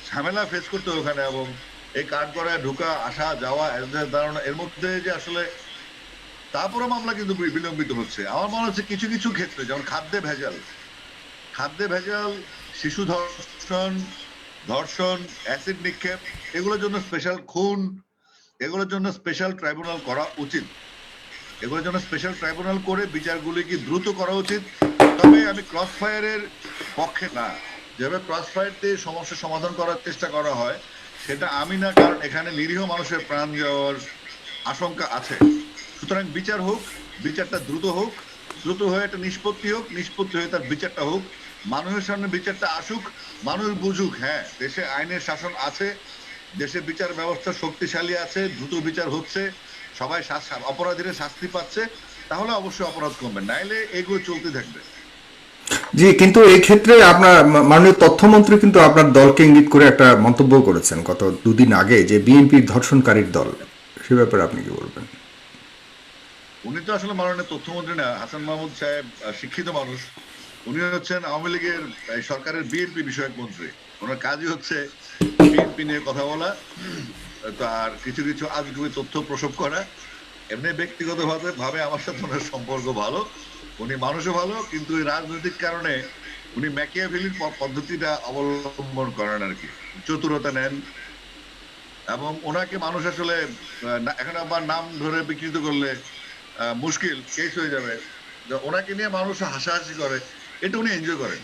ঝামেলা ফেস করতে হয় ওখানে, এবং এই কাঠগড়ায় ঢুকা আসা যাওয়া এদের ধারণা এর মধ্যে যে আসলে, তারপরে মামলা কিন্তু বিলম্বিত হচ্ছে। আমার মনে হচ্ছে কিছু কিছু ক্ষেত্রে, যেমন খাদ্যে ভেজাল, শিশু ধর্ষণ, অ্যাসিড নিক্ষেপ, এগুলোর জন্য স্পেশাল খুন, এগুলোর জন্য স্পেশাল ট্রাইব্যুনাল করা উচিত। এগুলোর জন্য স্পেশাল ট্রাইব্যুনাল করে বিচারগুলিকে দ্রুত করা উচিত। তবে আমি ক্রস ফায়ারের পক্ষে না। যেভাবে ক্রস ফায়ার দিয়ে সমস্যার সমাধান করার চেষ্টা করা হয় সেটা আমি না, কারণ এখানে নিরীহ মানুষের প্রাণ যাওয়ার আশঙ্কা আছে। সুতরাং বিচার হোক, বিচারটা দ্রুত হোক, দ্রুত হয়ে একটা নিষ্পত্তি হোক, নিষ্পত্তি হয়ে তার বিচারটা হোক, মানুষের সামনে বিচারটা আসুক, মানুষ বুঝুক হ্যাঁ দেশে আইনের শাসন আছে, দেশে বিচার ব্যবস্থা শক্তিশালী আছে, দ্রুত বিচার হচ্ছে, সবাই অপরাধীরা শাস্তি পাচ্ছে, তাহলে অবশ্যই অপরাধ কমবে, নাইলে এগুলো চলতে থাকবে। জি, কিন্তু এই ক্ষেত্রে আপনার মাননীয় তথ্যমন্ত্রী কিন্তু আপনার দলকে ইঙ্গিত করে একটা মন্তব্য করেছেন গত দুদিন আগে, যে বিএনপির ধর্ষণকারীর দল। সে ব্যাপারে আপনি কি বলবেন? উনি তো আসলে মাননীয় তথ্যমন্ত্রী না, হাসান মাহমুদ সাহেব শিক্ষিত মানুষ। উনি হচ্ছেন আওয়ামী লীগের সরকারের বিএনপি বিষয়ক মন্ত্রী। ওনার কাজই হচ্ছে বিএনপি নিয়ে কথা বলা, তার কিছু কিছু আজগুবি তথ্য প্রসব করা। এমনি ব্যক্তিগত ভাবে আমার সাথে ওনার সম্পর্ক ভালো, উনি মানুষও ভালো, কিন্তু এই রাজনৈতিক কারণে উনি ম্যাকিয়াভেলির পদ্ধতিটা অবলম্বন করেন আর কি, চতুরতা নেন। এবং ওনাকে মানুষ আসলে এখন আবার নাম ধরে বিকৃত করলে মুশকিল, কেস হয়ে যাবে। ওনাকে নিয়ে মানুষ হাসাহাসি করে, এটা উনি এনজয় করেন।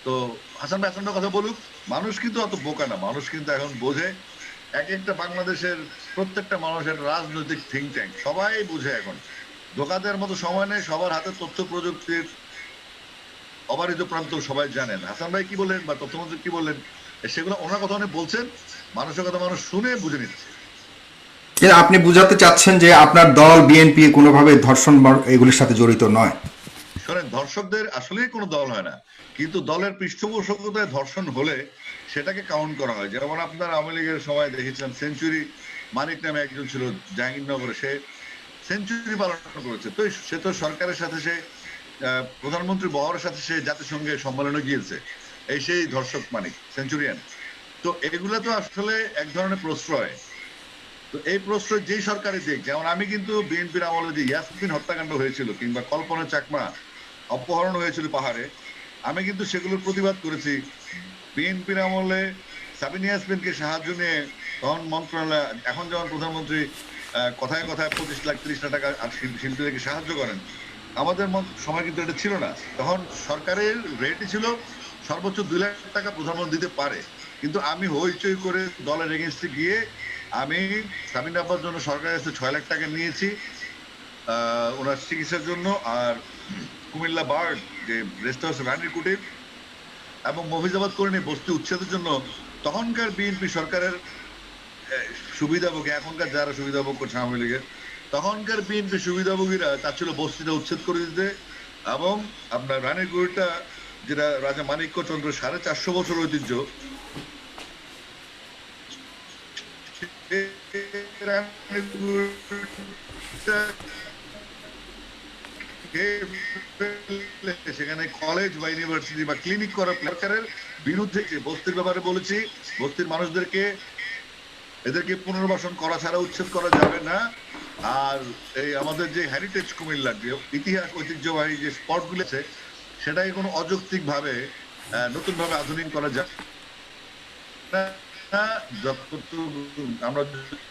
তো হাসান ভাই হাসান কথা বলুক, মানুষ কিন্তু অত বোকা না, মানুষ কিন্তু এখন বোঝে। এক একটা বাংলাদেশের প্রত্যেকটা মানুষের রাজনৈতিক থিঙ্ক ট্যাঙ্ক, সবাই বুঝে এখন। ধোকা দেওয়ার মতো সময় নেই, সবার হাতে তথ্য প্রযুক্তির অবারিত প্রান্ত, সবাই জানেন। হাসান ভাই কি বললেন বা তথ্যমন্ত্রী কি বললেন, সেগুলো ওনার কথা উনি বলছেন, মানুষের কথা মানুষ শুনে বুঝে নিচ্ছে। আপনি বুঝাতে চাচ্ছেন যে আপনার দল বিএনপি কোনোভাবে ধর্ষণ এগুলির সাথে জড়িত নয়? শোনেন, ধর্ষকদের আসলেই কোনো দল হয় না, কিন্তু দলের পৃষ্ঠপোষকতায় ধর্ষণ হলে সেটাকে কাউন্ট করা হয়। যেমন আপনার আওয়ামী লীগের সময় দেখেছিলাম, সেঞ্চুরি মানিক নামে একজন ছিল জাহাঙ্গীরনগরে, সে সেঞ্চুরি পালন করেছে। তো সে তো সরকারের সাথে, সে প্রধানমন্ত্রী বহরের সাথে সে জাতিসংঘে সম্মেলনে গিয়েছে, এই সেই ধর্ষক মানিক সেঞ্চুরিয়ান। তো এগুলা তো আসলে এক ধরনের প্রশ্রয়। তো এই প্রশ্রয় যেই সরকারই দিক, যেমন আমি কিন্তু বিএনপির আমলে যে ইয়াসমিন হত্যাকাণ্ড হয়েছিল কিংবা কল্পনা চাকমা অপহরণ হয়েছিল পাহাড়ে, আমি কিন্তু সেগুলোর প্রতিবাদ করেছি। বিএনপির আমলে সাবিনা ইয়াসমিনকে সাহায্য নিয়ে তখন মন্ত্রণালয়, এখন যেমন প্রধানমন্ত্রী কথায় কথায় 25 লাখ 30 লাখ টাকা শিল্পীদেরকে সাহায্য করেন, আমাদের সময় কিন্তু এটা ছিল না। তখন সরকারের রেটই ছিল সর্বোচ্চ 2 লাখ টাকা প্রধানমন্ত্রী দিতে পারে, কিন্তু আমি হইচই করে দলের এগেনস্টে গিয়ে আমি সাবিনা আব্বার জন্য সরকারের কাছে 6 লাখ টাকা নিয়েছি ওনার চিকিৎসার জন্য। আর কুমিল্লা বার্ড যে রেস্ট হাউস রানীর কুটির এবং মফিজাবাদ কলোনি বস্তি উচ্ছেদের জন্য তখনকার বিএনপি সরকারের সুবিধাভোগী, এখনকার যারা সুবিধাভোগ করছে আওয়ামী লীগের, তখনকার বিএনপি সুবিধাভোগীরা চাচ্ছিল বস্তিটা উচ্ছেদ করে দিতে। এবং আপনার রানীর কুটিরটা, যেটা রাজা মানিক্য চন্দ্র 450 বছর ঐতিহ্য, সেখানে কলেজ বা ইউনিভার্সিটি বা ক্লিনিক করার সরকারের বিরুদ্ধে বস্তির ব্যাপারে বলেছি, বস্তির মানুষদেরকে এদেরকে পুনর্বাসন করা ছাড়া উচ্ছেদ করা যাবে না। আর এই আমাদের যে হেরিটেজ কুমিল্লার যে ইতিহাস ঐতিহ্যবাহী যে স্পট গুলো আছে, সেটাকে কোনো অযৌক্তিক ভাবে নতুন ভাবে আধুনিক করা যায় না। যতটুকু আমরা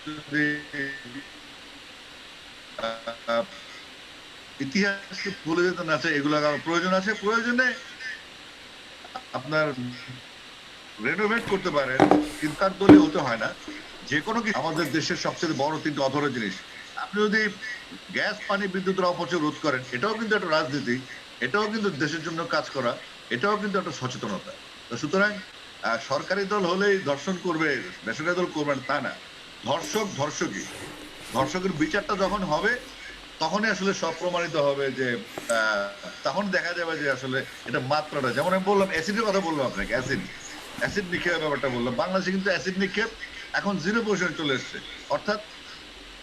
যদি ইতিহাসকে ভুলে যেতে না চাই, এগুলো প্রয়োজন আছে, প্রয়োজনে আপনার রেনোভেট করতে পারেন, কিন্তু তার দলে হতে হয় না। যে কোনো কিছু আমাদের দেশের সবচেয়ে বড় 3টা অধরা জিনিস, আপনি যদি গ্যাস পানি বিদ্যুতের অপচয় রোধ করেন, এটাও কিন্তু একটা রাজনীতি, এটাও কিন্তু দেশের জন্য কাজ করা, এটাও কিন্তু একটা সচেতনতা। সুতরাং সরকারি দল হলেই ধর্ষণ করবে, বেসরকারি দল করবেন তা না। ধর্ষক ধর্ষকই, ধর্ষকের বিচারটা যখন হবে তখনই আসলে সব প্রমাণিত হবে, যে তখন দেখা যাবে যে আসলে এটা মাত্রাটা, যেমন আমি বললাম অ্যাসিডের কথা বললাম আপনাকে, অ্যাসিড নিক্ষেপের ব্যাপারটা বললাম, বাংলাদেশে কিন্তু অ্যাসিড নিক্ষেপ এখন 0% চলে এসছে। অর্থাৎ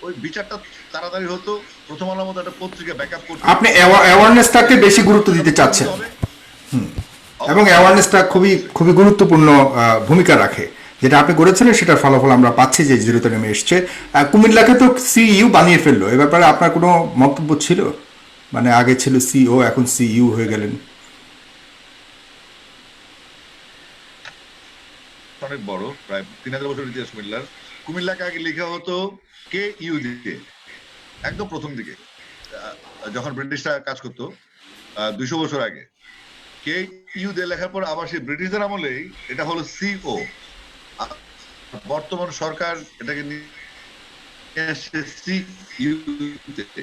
ওই বিচারটা তাড়াতাড়ি হতো, প্রথম আলোর মতো একটা পত্রিকা ব্যাকআপ করতো, আপনি অ্যাওয়ারনেসটাকে বেশি গুরুত্ব দিতে চাচ্ছেন, এবং অ্যাওয়ারনেসটা খুবই খুবই গুরুত্বপূর্ণ ভূমিকা রাখে। যেটা আপনি করেছিলেন সেটার ফলাফল আমরা পাচ্ছি যে জিরোতে নেমে এসছে। কুমিল্লাকে তো সিইউ বানিয়ে ফেললো, এ ব্যাপারে আপনার কোনো মন্তব্য ছিল? মানে আগে ছিল সিও, এখন সিইউ হয়ে গেলেন। অনেক বড়, প্রায় 3000 বছর ইতিহাস কুমিল্লার। কুমিল্লাকে আগে লেখা হতো KU দিয়ে, একদম প্রথম দিকে। যখন ব্রিটিশরা কাজ করতো 200 বছর আগে, কে ইউ দিয়ে লেখার পর আবার সেই ব্রিটিশদের আমলেই এটা হলো সিও। বর্তমান সরকার এটাকে নিয়ে আসছে সিইউ তে।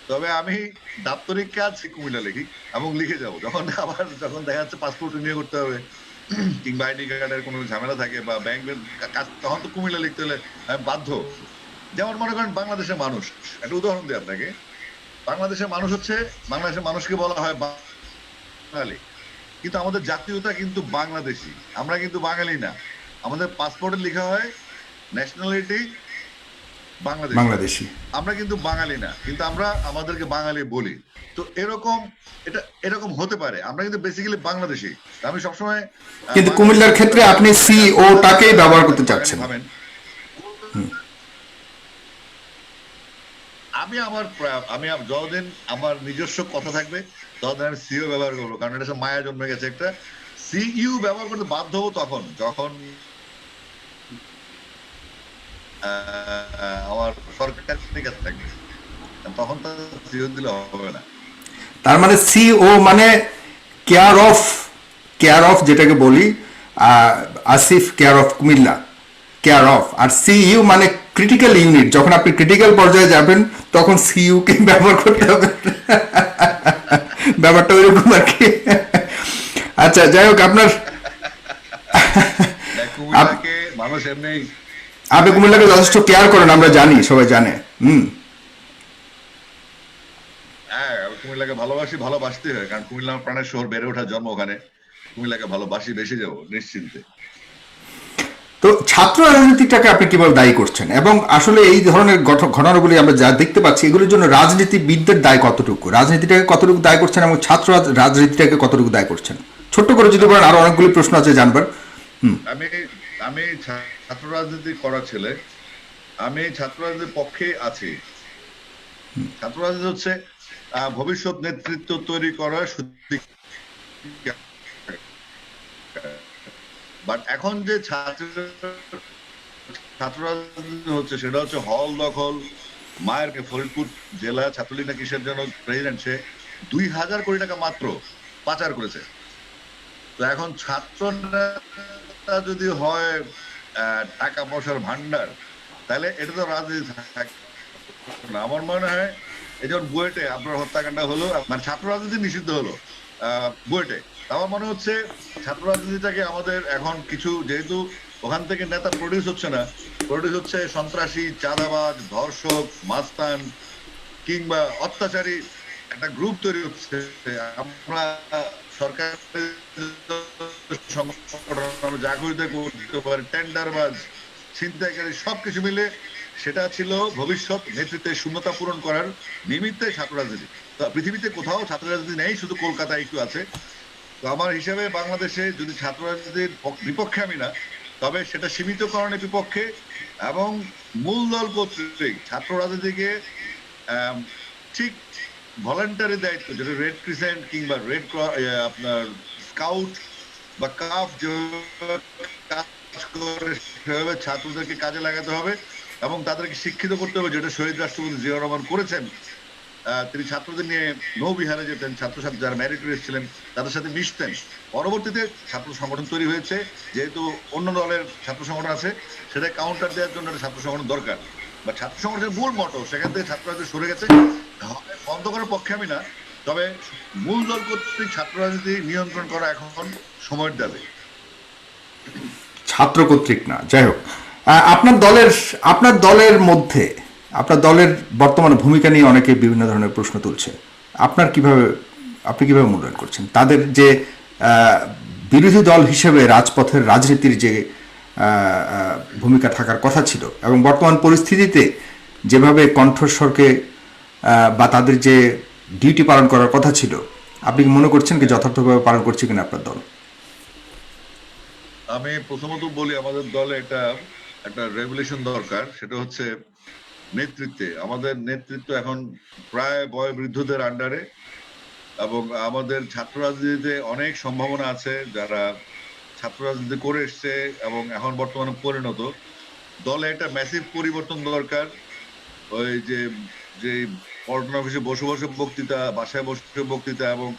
তবে আমি দাপ্তরিক কাজ কুমিল্লা লিখি এবং লিখে যাব, যখন দেখা যাচ্ছে পাসপোর্ট রিনিউ করতে হবে কিংবা আইডি কার্ডের কোনো ঝামেলা থাকে বা ব্যাংকের কাজ, তখন তো কুমিল্লা লিখতে হলে আমি বাধ্য। যেমন মনে করেন বাংলাদেশের মানুষ, একটা উদাহরণ দিই আপনাকে। বাংলাদেশের মানুষকে বলা হয় বাঙালি, কিন্তু আমাদের জাতীয়তা কিন্তু বাংলাদেশি, আমরা কিন্তু বাঙালি না। আমাদের পাসপোর্টে লেখা হয় ন্যাশনালিটি বাংলাদেশি, বাংলাদেশি। আমরা কিন্তু বাঙালি না, কিন্তু আমরা আমাদেরকে বাঙালি বলি। তো এরকম হতে পারে, আমরা কিন্তু বেসিক্যালি বাংলাদেশি। আমি সবসময় কিন্তু কুমিল্লার ক্ষেত্রে আপনি সিও টাকেই ব্যবহার করতে চাচ্ছেন। ভাবেন, আমি যতদিন আমার নিজস্ব কথা থাকবে ততদিন আমি সিও ব্যবহার করবো, কারণ এটা মায়া জন্মে গেছে একটা। সিইউ ব্যবহার করতে বাধ্য হবো যখন আমার সরকারি কাজ থাকবে, তখন তো সিও দিলে হবে না। তার মানে সিও মানে কেয়ার অফ যেটাকে বলি, Asif care of Comilla, care of. আর সিইউ মানে ক্রিটিক্যাল ইউনিট, যখন আপনি ক্রিটিক্যাল পর্যায়ে যাবেন তখন সিইউ কে ব্যবহার করতে হবে। ব্যাপারটা ওইরকম আর কি। আচ্ছা, যাই হোক, আপনার কুমিল্লাকে মানুষ এমনি, আপনি কুমিল্লাকে যথেষ্ট কেয়ার করেন, আমরা জানি, সবাই জানে। হ্যাঁ, কুমিল্লাকে ভালোবাসতে হয়, কারণ কুমিল্লা আমার প্রাণের শহর, বেড়ে ওঠার জন্ম ওখানে। কুমিল্লাকে ভালোবাসি, বেশি যাবো নিশ্চিন্তে। তো ছাত্র রাজনীতিটাকে আপনি কিভাবে দায়ী করছেন, এবং আসলে এই ধরনের ঘটনাগুলি আমরা যা দেখতে পাচ্ছি, এগুলোর জন্য রাজনীতিবিদদের দায় কতটুকু, রাজনীতিটাকে কতটুকু দায়ী করছেন, এবং ছাত্র রাজনীতিটাকে কতটুকু দায়ী করছেন? ছোট্ট করে যদি বলেন, আরো অনেকগুলি প্রশ্ন আছে জানবার। আমি ছাত্র রাজনীতি করা ছেলে, আমি ছাত্র রাজনীতির পক্ষে আছি। ছাত্র রাজনীতি হচ্ছে ভবিষ্যৎ নেতৃত্ব তৈরি করার সুযোগ। বাট এখন যে ছাত্র রাজনীতি হচ্ছে সেটা হচ্ছে হল দখল। মায়ের ফরিদপুর জেলা ছাত্রলীগ না কিসের জন্য প্রেসিডেন্ট, সে 2000 কোটি টাকা মাত্র পাচার করেছে। তো এখন ছাত্র যদি হয় টাকা পয়সার ভান্ডার, তাহলে এটা তো রাজনীতি থাকে না। আমার মনে হয় এই যেমন বুয়েটে আপনার হত্যাকাণ্ড হলো, মানে ছাত্র রাজনীতি নিষিদ্ধ হলো বুয়েটে। আমার মনে হচ্ছে ছাত্র রাজনীতিটাকে আমাদের এখন কিছু, যেহেতু ওখান থেকে নেতা প্রডিউস হচ্ছে না, প্রডিউস হচ্ছে সন্ত্রাসী, চাঁদাবাজ, ধর্ষক, মাস্তান কিংবা অত্যাচারী একটা গ্রুপ তৈরি হচ্ছে। আমরা সরকার যা করতে পারি, টেন্ডারবাজ, ছিনতাইকারী, সবকিছু মিলে সেটা ছিল ভবিষ্যৎ নেতৃত্বের শূন্যতা পূরণ করার নিমিত্তে ছাত্র রাজনীতি। তো পৃথিবীতে কোথাও ছাত্র রাজনীতি নেই, শুধু কলকাতায় একটু আছে। তো আমার হিসাবে বাংলাদেশে যদি ছাত্র রাজনীতির বিপক্ষে আমি না, তবে সেটা সীমিতকরণের বিপক্ষে, এবং মূল দল কর্তৃক ছাত্র রাজনীতিকে ঠিক ভলান্টারি দায়িত্ব, যেটা রেড ক্রিসেন্ট কিংবা আপনার স্কাউট বা কাফ যেভাবে কাজ করে সেভাবে ছাত্রদেরকে কাজে লাগাতে হবে এবং তাদেরকে শিক্ষিত করতে হবে, যেটা শহীদ রাষ্ট্রপতি জিয়াউর রহমান করেছেন। তিনি ছাত্রদের নিয়ে নৌবিহারে যেতেন, ছাত্রছাত্রী যারা ম্যারিটোরিয়াস ছিলেন তাদের সাথে মিশতেন। পরবর্তীতে ছাত্র সংগঠন তৈরি হয়েছে, যেহেতু অন্য দলের ছাত্র সংগঠন আছে, সেটা কাউন্টার দেওয়ার জন্য একটা ছাত্র সংগঠন দরকার, বা ছাত্র সংগঠনের মূল মতো সেখান থেকে ছাত্র রাজনীতি সরে গেছে। বন্ধ করার পক্ষে আমি না, তবে মূল দল কর্তৃক ছাত্র রাজনীতি নিয়ন্ত্রণ করা এখন সময়ের দাবি, ছাত্র কর্তৃক না। যাই হোক, আপনার দলের মধ্যে, আপনার দলের বর্তমানে ভূমিকা নিয়ে অনেকে বিভিন্ন ধরনের প্রশ্ন তুলছে। আপনি কিভাবে মূল্যায়ন করছেন তাদের যে বিরোধী দল হিসেবে রাজপথের রাজনীতির যে ভূমিকা থাকার কথা ছিল, এবং বর্তমান পরিস্থিতিতে যেভাবে কণ্ঠস্বরকে বা তাদের যে ডিউটি পালন করার কথা ছিল, আপনি কি মনে করছেন কি যথার্থভাবে পালন করছে কিনা আপনার দল? আমি প্রথমত বলি, আমাদের দলে একটা রেভলিউশন দরকার। সেটা হচ্ছে নেতৃত্বে। আমাদের নেতৃত্ব এখন প্রায় বয়োবৃদ্ধদের আন্ডারে, এবং আমাদের ছাত্র রাজনীতিতে অনেক সম্ভাবনা আছে যারা ছাত্র রাজনীতি করে এসছে এবং এখন বর্তমানে পরিণত। দলে একটা ম্যাসিভ পরিবর্তন দরকার। ওই যে পল্টন অফিসে বসে বসে বক্তৃতা, বাসায় বসে বক্তৃতা এবং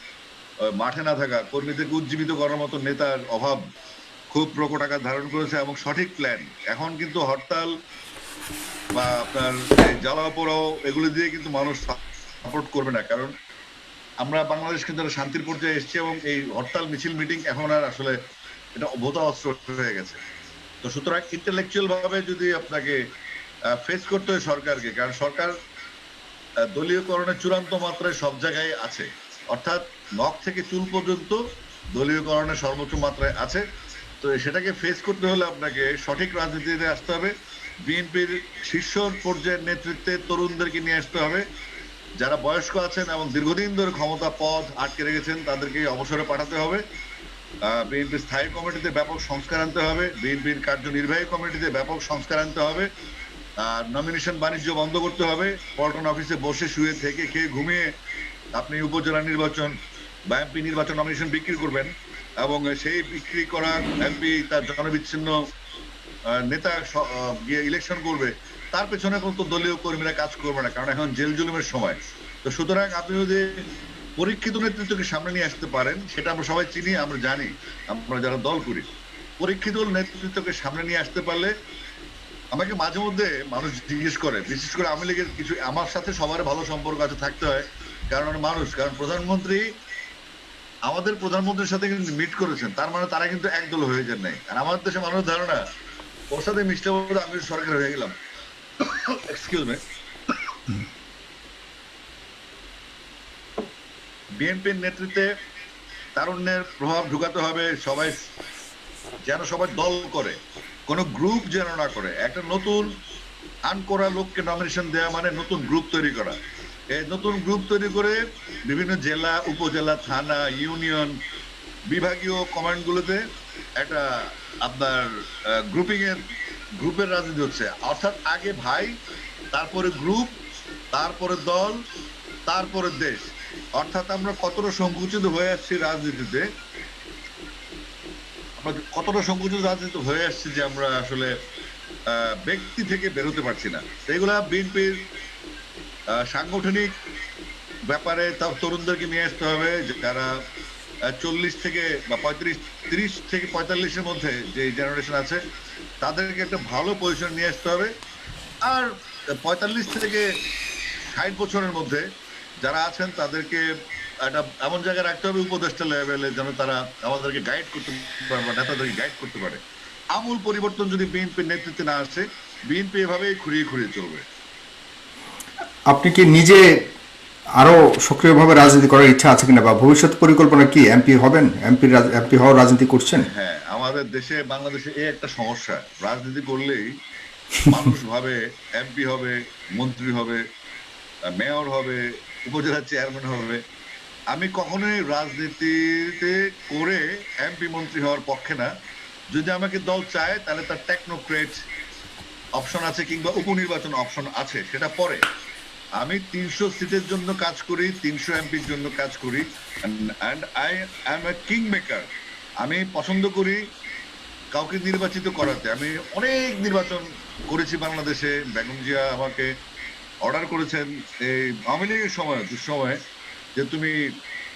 মাঠে না থাকা কর্মীদেরকে উজ্জীবিত করার মতো নেতার অভাব খুব প্রকট আকার ধারণ করেছে এবং সঠিক প্ল্যান। এখন কিন্তু হরতাল বা আপনার এই জ্বালাও পোড়াও এগুলো দিয়ে কিন্তু মানুষ সাপোর্ট করবে না, কারণ আমরা বাংলাদেশ কিন্তু একটা শান্তির পর্যায়ে এসেছি এবং এই হরতাল মিছিল মিটিং এখন আর আসলে এটা বোতা অস্ত্র হয়ে গেছে। তো সুতরাং ইন্টেলেকচুয়াল ভাবে যদি আপনাকে ফেস করতে হয় সরকারকে, কারণ সরকার দলীয়করণের চূড়ান্ত মাত্রায় সব জায়গায় আছে, অর্থাৎ নখ থেকে চুল পর্যন্ত দলীয়করণের সর্বোচ্চ মাত্রায় আছে। তো সেটাকে ফেস করতে হলে আপনাকে সঠিক রাজনীতিতে আসতে হবে। বিএনপির শীর্ষ পর্যায়ের নেতৃত্বে তরুণদেরকে নিয়ে আসতে হবে, যারা বয়স্ক আছেন এবং দীর্ঘদিন ধরে ক্ষমতা পদ আটকে রেখেছেন তাদেরকে অবসরে পাঠাতে হবে। বিএনপির স্থায়ী কমিটিতে ব্যাপক সংস্কার আনতে হবে, বিএনপির কার্যনির্বাহী কমিটিতে ব্যাপক সংস্কার আনতে হবে, নমিনেশন বাণিজ্য বন্ধ করতে হবে। পল্টন অফিসে বসে শুয়ে থেকে খেয়ে ঘুমিয়ে আপনি উপজেলা নির্বাচন বা এমপি নির্বাচন নমিনেশন বিক্রি করবেন এবং সেই বিক্রি করা এমপি তার জনবিচ্ছিন্ন নেতা গিয়ে ইলেকশন করবে, তার পেছনে কিন্তু দলীয় কর্মীরা কাজ করবে না, কারণ এখন জেল জুলুমের সময়। তো সুতরাং আপনি যদি পরীক্ষিত নেতৃত্বকে সামনে নিয়ে আসতে পারেন, সেটা আমরা সবাই চিনি, আমরা জানি, আমরা যারা দল করি, পরীক্ষিত নেতৃত্বকে সামনে নিয়ে আসতে পারলে, আমাকে মাঝে মধ্যে মানুষ জিজ্ঞেস করে, বিশেষ করে আওয়ামী লীগের কিছু, আমার সাথে সবার ভালো সম্পর্ক আছে, থাকতে হয়, কারণ মানুষ, কারণ প্রধানমন্ত্রী আমাদের প্রধানমন্ত্রীর সাথে কিন্তু মিট করেছেন, তার মানে তারা কিন্তু একদল হয়ে যান নাই। আর আমাদের দেশে মানুষের ধারণা ওর সাথে মিশতে বলতে আমি সরকার হয়ে গেলাম। Excuse me. বিএনপির নেতৃত্বে তারুণ্যের প্রভাব ঢুকাতে হবে, সবাই যেন সবাই দল করে, কোন গ্রুপ যেন না করে। একটা নতুন আনকরা লোককে নমিনেশন দেওয়া মানে নতুন গ্রুপ তৈরি করা। এই নতুন গ্রুপ তৈরি করে বিভিন্ন জেলা, উপজেলা, থানা, ইউনিয়ন, বিভাগীয় কমান্ডগুলোতে একটা আপনার গ্রুপের রাজনীতি হচ্ছে, অর্থাৎ আগে ভাই, তারপরে গ্রুপ, তারপরে দল, তারপরে দেশ। অর্থাৎ আমরা কতটা সংকুচিত হয়ে আসছি রাজনীতিতে, আমরা কতটা সংকুচিত রাজনীতি হয়ে আসছি যে আমরা আসলে ব্যক্তি থেকে বেরোতে পারছি না। এগুলা বিএনপির সাংগঠনিক ব্যাপারে তার তরুণদেরকে নিয়ে আসতে হবে, যারা 40 থেকে বা 30 থেকে 45-এর মধ্যে যে জেনারেশন আছে তাদেরকে একটা ভালো পজিশন নিয়ে আসতে হবে। আর 45 থেকে 60 বছরের মধ্যে যারা আছেন তাদেরকে একটা এমন জায়গায় রাখতে হবে উপদেষ্টা লেভেলে, যেন তারা আমাদেরকে গাইড করতে পারে বা নেতাদেরকে গাইড করতে পারে। আমূল পরিবর্তন যদি বিএনপির নেতৃত্বে না আসে, বিএনপি এভাবেই খুঁড়িয়ে খুঁড়িয়ে চলবে। আপনি কি নিজে আরো সক্রিয়ভাবে রাজনীতি করার ইচ্ছা আছে কিনা, বা ভবিষ্যৎ পরিকল্পনা কি? এমপি হবেন? এমপি হওয়ার রাজনীতি করছেন? হ্যাঁ, আমাদের দেশে, বাংলাদেশে এই একটা সমস্যা, রাজনীতি করলেই মানুষ ভাবে এমপি হবে, মন্ত্রী হবে, মেয়র হবে, উপজেলা চেয়ারম্যান হবে। আমি কখনোই রাজনীতিতে করে এমপি মন্ত্রী হওয়ার পক্ষে না। যদি আমাকে দল চায় তাহলে তার টেকনোক্রেট অপশন আছে কিংবা উপনির্বাচন অপশন আছে, সেটা পরে। আমি 300 সিটের জন্য কাজ করি, 300 এমপির জন্য কাজ করি, and I am a king maker. আমি পছন্দ করি কাউকে নির্বাচিত করাতে। আমি অনেক নির্বাচন করেছি বাংলাদেশে। বেগম জিয়া আমাকে অর্ডার করেছেন এই আওয়ামী লীগের সময়, দুঃসময়ে, যে তুমি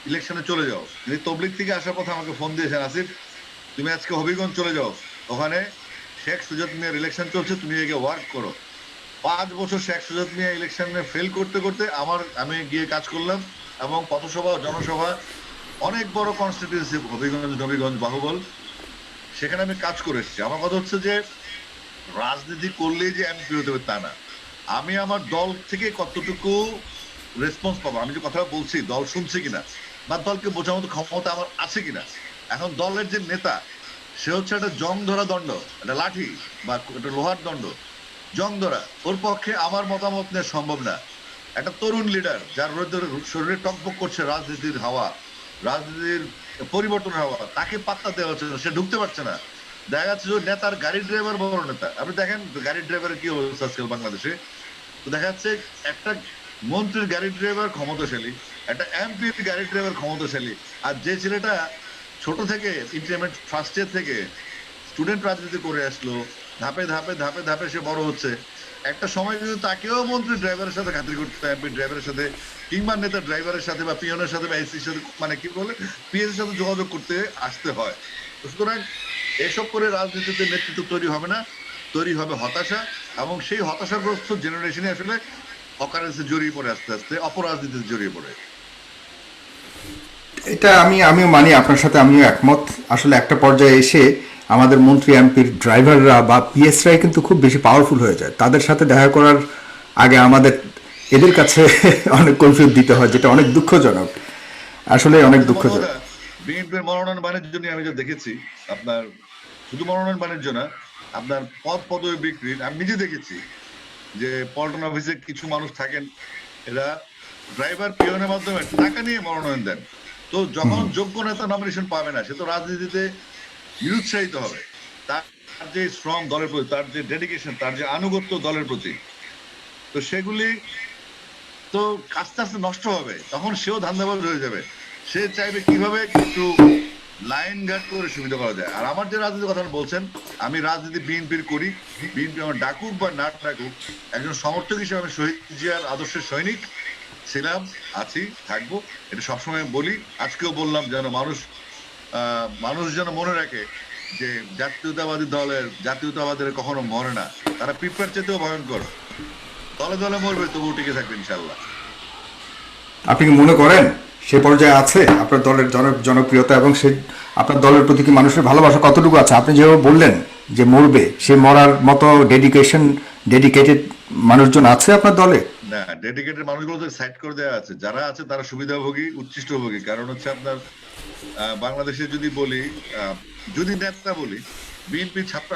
ইলেকশনে চলে যাও। তিনি তবলিগ থেকে আসার পথে আমাকে ফোন দিয়েছেন, আসিফ তুমি আজকে হবিগঞ্জ চলে যাও, ওখানে শেখ সুজাত মিয়ার ইলেকশন চলছে, তুমি এগিয়ে ওয়ার্ক করো। 5 বছর শেখ সুজাত মিয়া ইলেকশনে ফেল করতে করতে আমি গিয়ে কাজ করলাম, এবং পথসভা, জনসভা, অনেক বড় কনস্টিটিউয়েন্সি, হবিগঞ্জ, নবীগঞ্জ, বাহুবল, সেখানে আমি কাজ করে এসেছি। আমার কথা হচ্ছে যে রাজনীতি করলেই যে এমপি হতে হবে তা না। আমি আমার দল থেকে কতটুকু রেসপন্স পাবো, আমি যে কথা বলছি দল শুনছে কিনা, বা দলকে বোঝার মতো ক্ষমতা আমার আছে কিনা। এখন দলের যে নেতা, সে হচ্ছে একটা জং ধরা দণ্ড, একটা লাঠি বা একটা লোহার দণ্ড, জং ধরা, ওর পক্ষে আমার মতামত নেওয়া সম্ভব না। একটা তরুণ লিডার যার শরীরে টকবক করছে রাজনীতির হাওয়া, রাজনীতির পরিবর্তন হাওয়া, তাকে পাত্তা দেওয়া হচ্ছে না, সে ঢুকতে পারছে না। দেখা যাচ্ছে যে নেতার গাড়ির ড্রাইভার বড় নেতা, আপনি দেখেন গাড়ির ড্রাইভারের কি অবস্থা আজকাল বাংলাদেশে। তো দেখা যাচ্ছে একটা মন্ত্রীর গাড়ির ড্রাইভার ক্ষমতাশালী, একটা এমপির গাড়ির ড্রাইভার ক্ষমতাশালী, আর যে ছেলেটা ছোট থেকে ইন্টারমিডিয়েট ফার্স্ট ইয়ার থেকে স্টুডেন্ট রাজনীতি করে আসলো, ধাপে ধাপে ধাপে ধাপে সে বড় হচ্ছে, একটা সময় কিন্তু তাকেও মন্ত্রী ড্রাইভারের সাথে খাতির করতে হয়, এমপি ড্রাইভারের সাথে কিংবা নেতা ড্রাইভারের সাথে বা পিয়নের সাথে বা এসির সাথে, মানে কি বলে, পিএসের সাথে যোগাযোগ করতে আসতে হয়। তো সুতরাং এসব করে রাজনীতিতে নেতৃত্ব তৈরি হবে না, তৈরি হবে হতাশা, এবং সেই হতাশাগ্রস্ত জেনারেশনে আসলে অকারেন্সে জড়িয়ে পড়ে আস্তে আস্তে, অপরাজনীতিতে জড়িয়ে পড়ে। এটা আমিও মানি, আপনার সাথে আমিও একমত। আসলে একটা পর্যায়ে এসে আমাদের মন্ত্রী এমপির ড্রাইভাররা বা পিএসরাই কিন্তু খুব বেশি পাওয়ারফুল হয়ে যায়। তাদের সাথে দেখা করার আগে আমাদের এদের কাছে অনেক কৈফিয়ত দিতে হয়, যেটা অনেক দুঃখজনক, আসলে অনেক দুঃখজনক। বিএনপির মনোনয়ন বাণিজ্য নিয়ে আমি যা দেখেছি, আপনার শুধু মনোনয়ন বাণিজ্য না, আপনার পদবি বিক্রির আমি নিজে দেখেছি যে পল্টন অফিসে কিছু মানুষ থাকেন, এরা ড্রাইভার পিয়নের মাধ্যমে টাকা নিয়ে মনোনয়ন দেন। তো যখন যোগ্য নেতা নমিনেশন পাবে না, সে তো রাজনীতিতে নিরুৎসাহিত হবে। তার যে শ্রম দলের প্রতি, তার যে ডেডিকেশন, তার যে আনুগত্য দলের প্রতি, তো সেগুলি তো আস্তে আস্তে নষ্ট হবে। তখন সেও ধান্দাবাজ হয়ে যাবে। সে চাইবে কিভাবে একটু লাইন গার্ড করে সুবিধা করা যায়। আর আমার যে রাজনীতির কথা বলছেন, আমি রাজনীতি বিএনপির করি। বিএনপি আমার ডাকুক বা না ডাকুক, একজন সমর্থক হিসেবে আমি শহীদ জিয়ার আদর্শের সৈনিক ছিলাম, আছি, থাকবো। এটা সবসময় বলি, আজকেও বললাম, যেন মানুষ যেন মনে রাখে যে জাতীয়তাবাদের কখনো মরে না। তারা পিঁপড়ার চেয়েও ভয়ঙ্কর, দলে দলে মরবে তবুও টিকে থাকবে ইনশাল্লাহ। আপনি কি মনে করেন সে পর্যায়ে আছে আপনার দলের জনপ্রিয়তা, এবং সে আপনার দলের প্রতি কি মানুষের ভালোবাসা কতটুকু আছে? আপনি যেভাবে বললেন যে মরবে, সে মরার মতো ডেডিকেটেড মানুষজন আছে আপনার দলে? না, ডেডিকেটেড মানুষগুলো তো সাইড করে দেওয়া আছে। যারা আছে তারা সুবিধাভোগী, উচ্ছিষ্টভোগী। কারণ হচ্ছে আপনার বাংলাদেশে যদি বলি, যদি নেতা বলি, বিএনপি ছাত্র,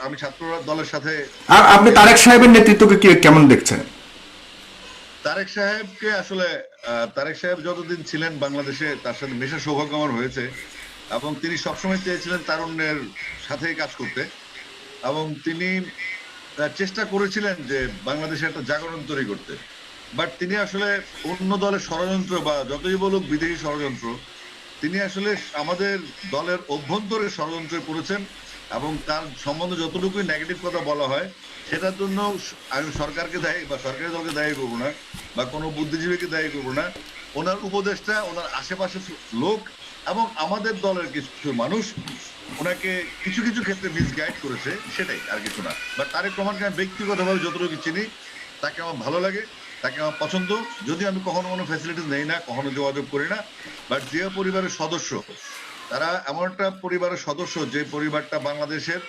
আমি ছাত্র দলের সাথে। আর আপনি তারেক সাহেবের নেতৃত্বকে কেমন দেখছেন? তারেক সাহেবকে আসলে, তারেক সাহেব যতদিন ছিলেন বাংলাদেশে, তার সাথে মেশার সৌভাগ্য আমার হয়েছে, এবং তিনি সবসময় চেয়েছিলেন তারুণ্যের সাথে কাজ করতে, এবং তিনি চেষ্টা করেছিলেন যে বাংলাদেশে একটা জাগরণ তৈরি করতে। বাট তিনি আসলে অন্য দলের ষড়যন্ত্র, বা যতই বলুক বিদেশি ষড়যন্ত্র, তিনি আসলে আমাদের দলের অভ্যন্তরে ষড়যন্ত্রে পড়েছেন, এবং তার সম্বন্ধে যতটুকুই নেগেটিভ কথা বলা হয়, সেটার জন্য আমি সরকারকে দায়ী বা সরকারি দলকে দায়ী করবো না, বা কোনো বুদ্ধিজীবীকে দায়ী করবো না। ওনার উপদেষ্টা, ওনার আশেপাশে লোক, এবং আমাদের দলের কিছু মানুষ ওনাকে কিছু কিছু ক্ষেত্রে মিসগাইড করেছে, সেটাই, আর কিছু না। বাট তারেক রহমানকে আমি ব্যক্তিগতভাবে যতটুকু চিনি, তাকে আমার ভালো লাগে, তাকে আমার পছন্দ। যদি আমি কখনো কোনো ফ্যাসিলিটিস নেই না, কখনো যোগাযোগ করি না, বাট যে পরিবারের সদস্য, তারা এমন একটা পরিবারের সদস্য, যে পরিবারটা বাংলাদেশের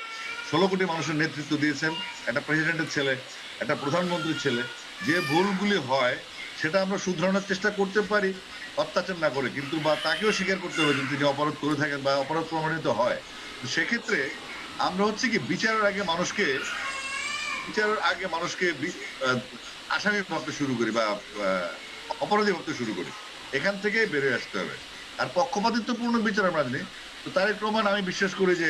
16 কোটি মানুষের নেতৃত্ব দিয়েছেন, একটা প্রেসিডেন্টের ছেলে, একটা প্রধানমন্ত্রীর ছেলে। যে ভুলগুলি হয় সেটা আমরা শুধরানোর চেষ্টা করতে পারি, অত্যাচার না করে, কিন্তু বা তাকেও স্বীকার করতে হবে যদি তিনি অপরাধ করে থাকেন বা অপরাধ প্রমাণিত হয়। সেক্ষেত্রে আমরা হচ্ছে কি, বিচারের আগে মানুষকে আসামি ভাবতে শুরু করি, বা অপরাধী ভাবতে শুরু করি। এখান থেকে বেরিয়ে আসতে হবে। আর পক্ষপাতিত্বপূর্ণ বিচার আমরা জানি। তো তারেক রহমান, আমি বিশ্বাস করি যে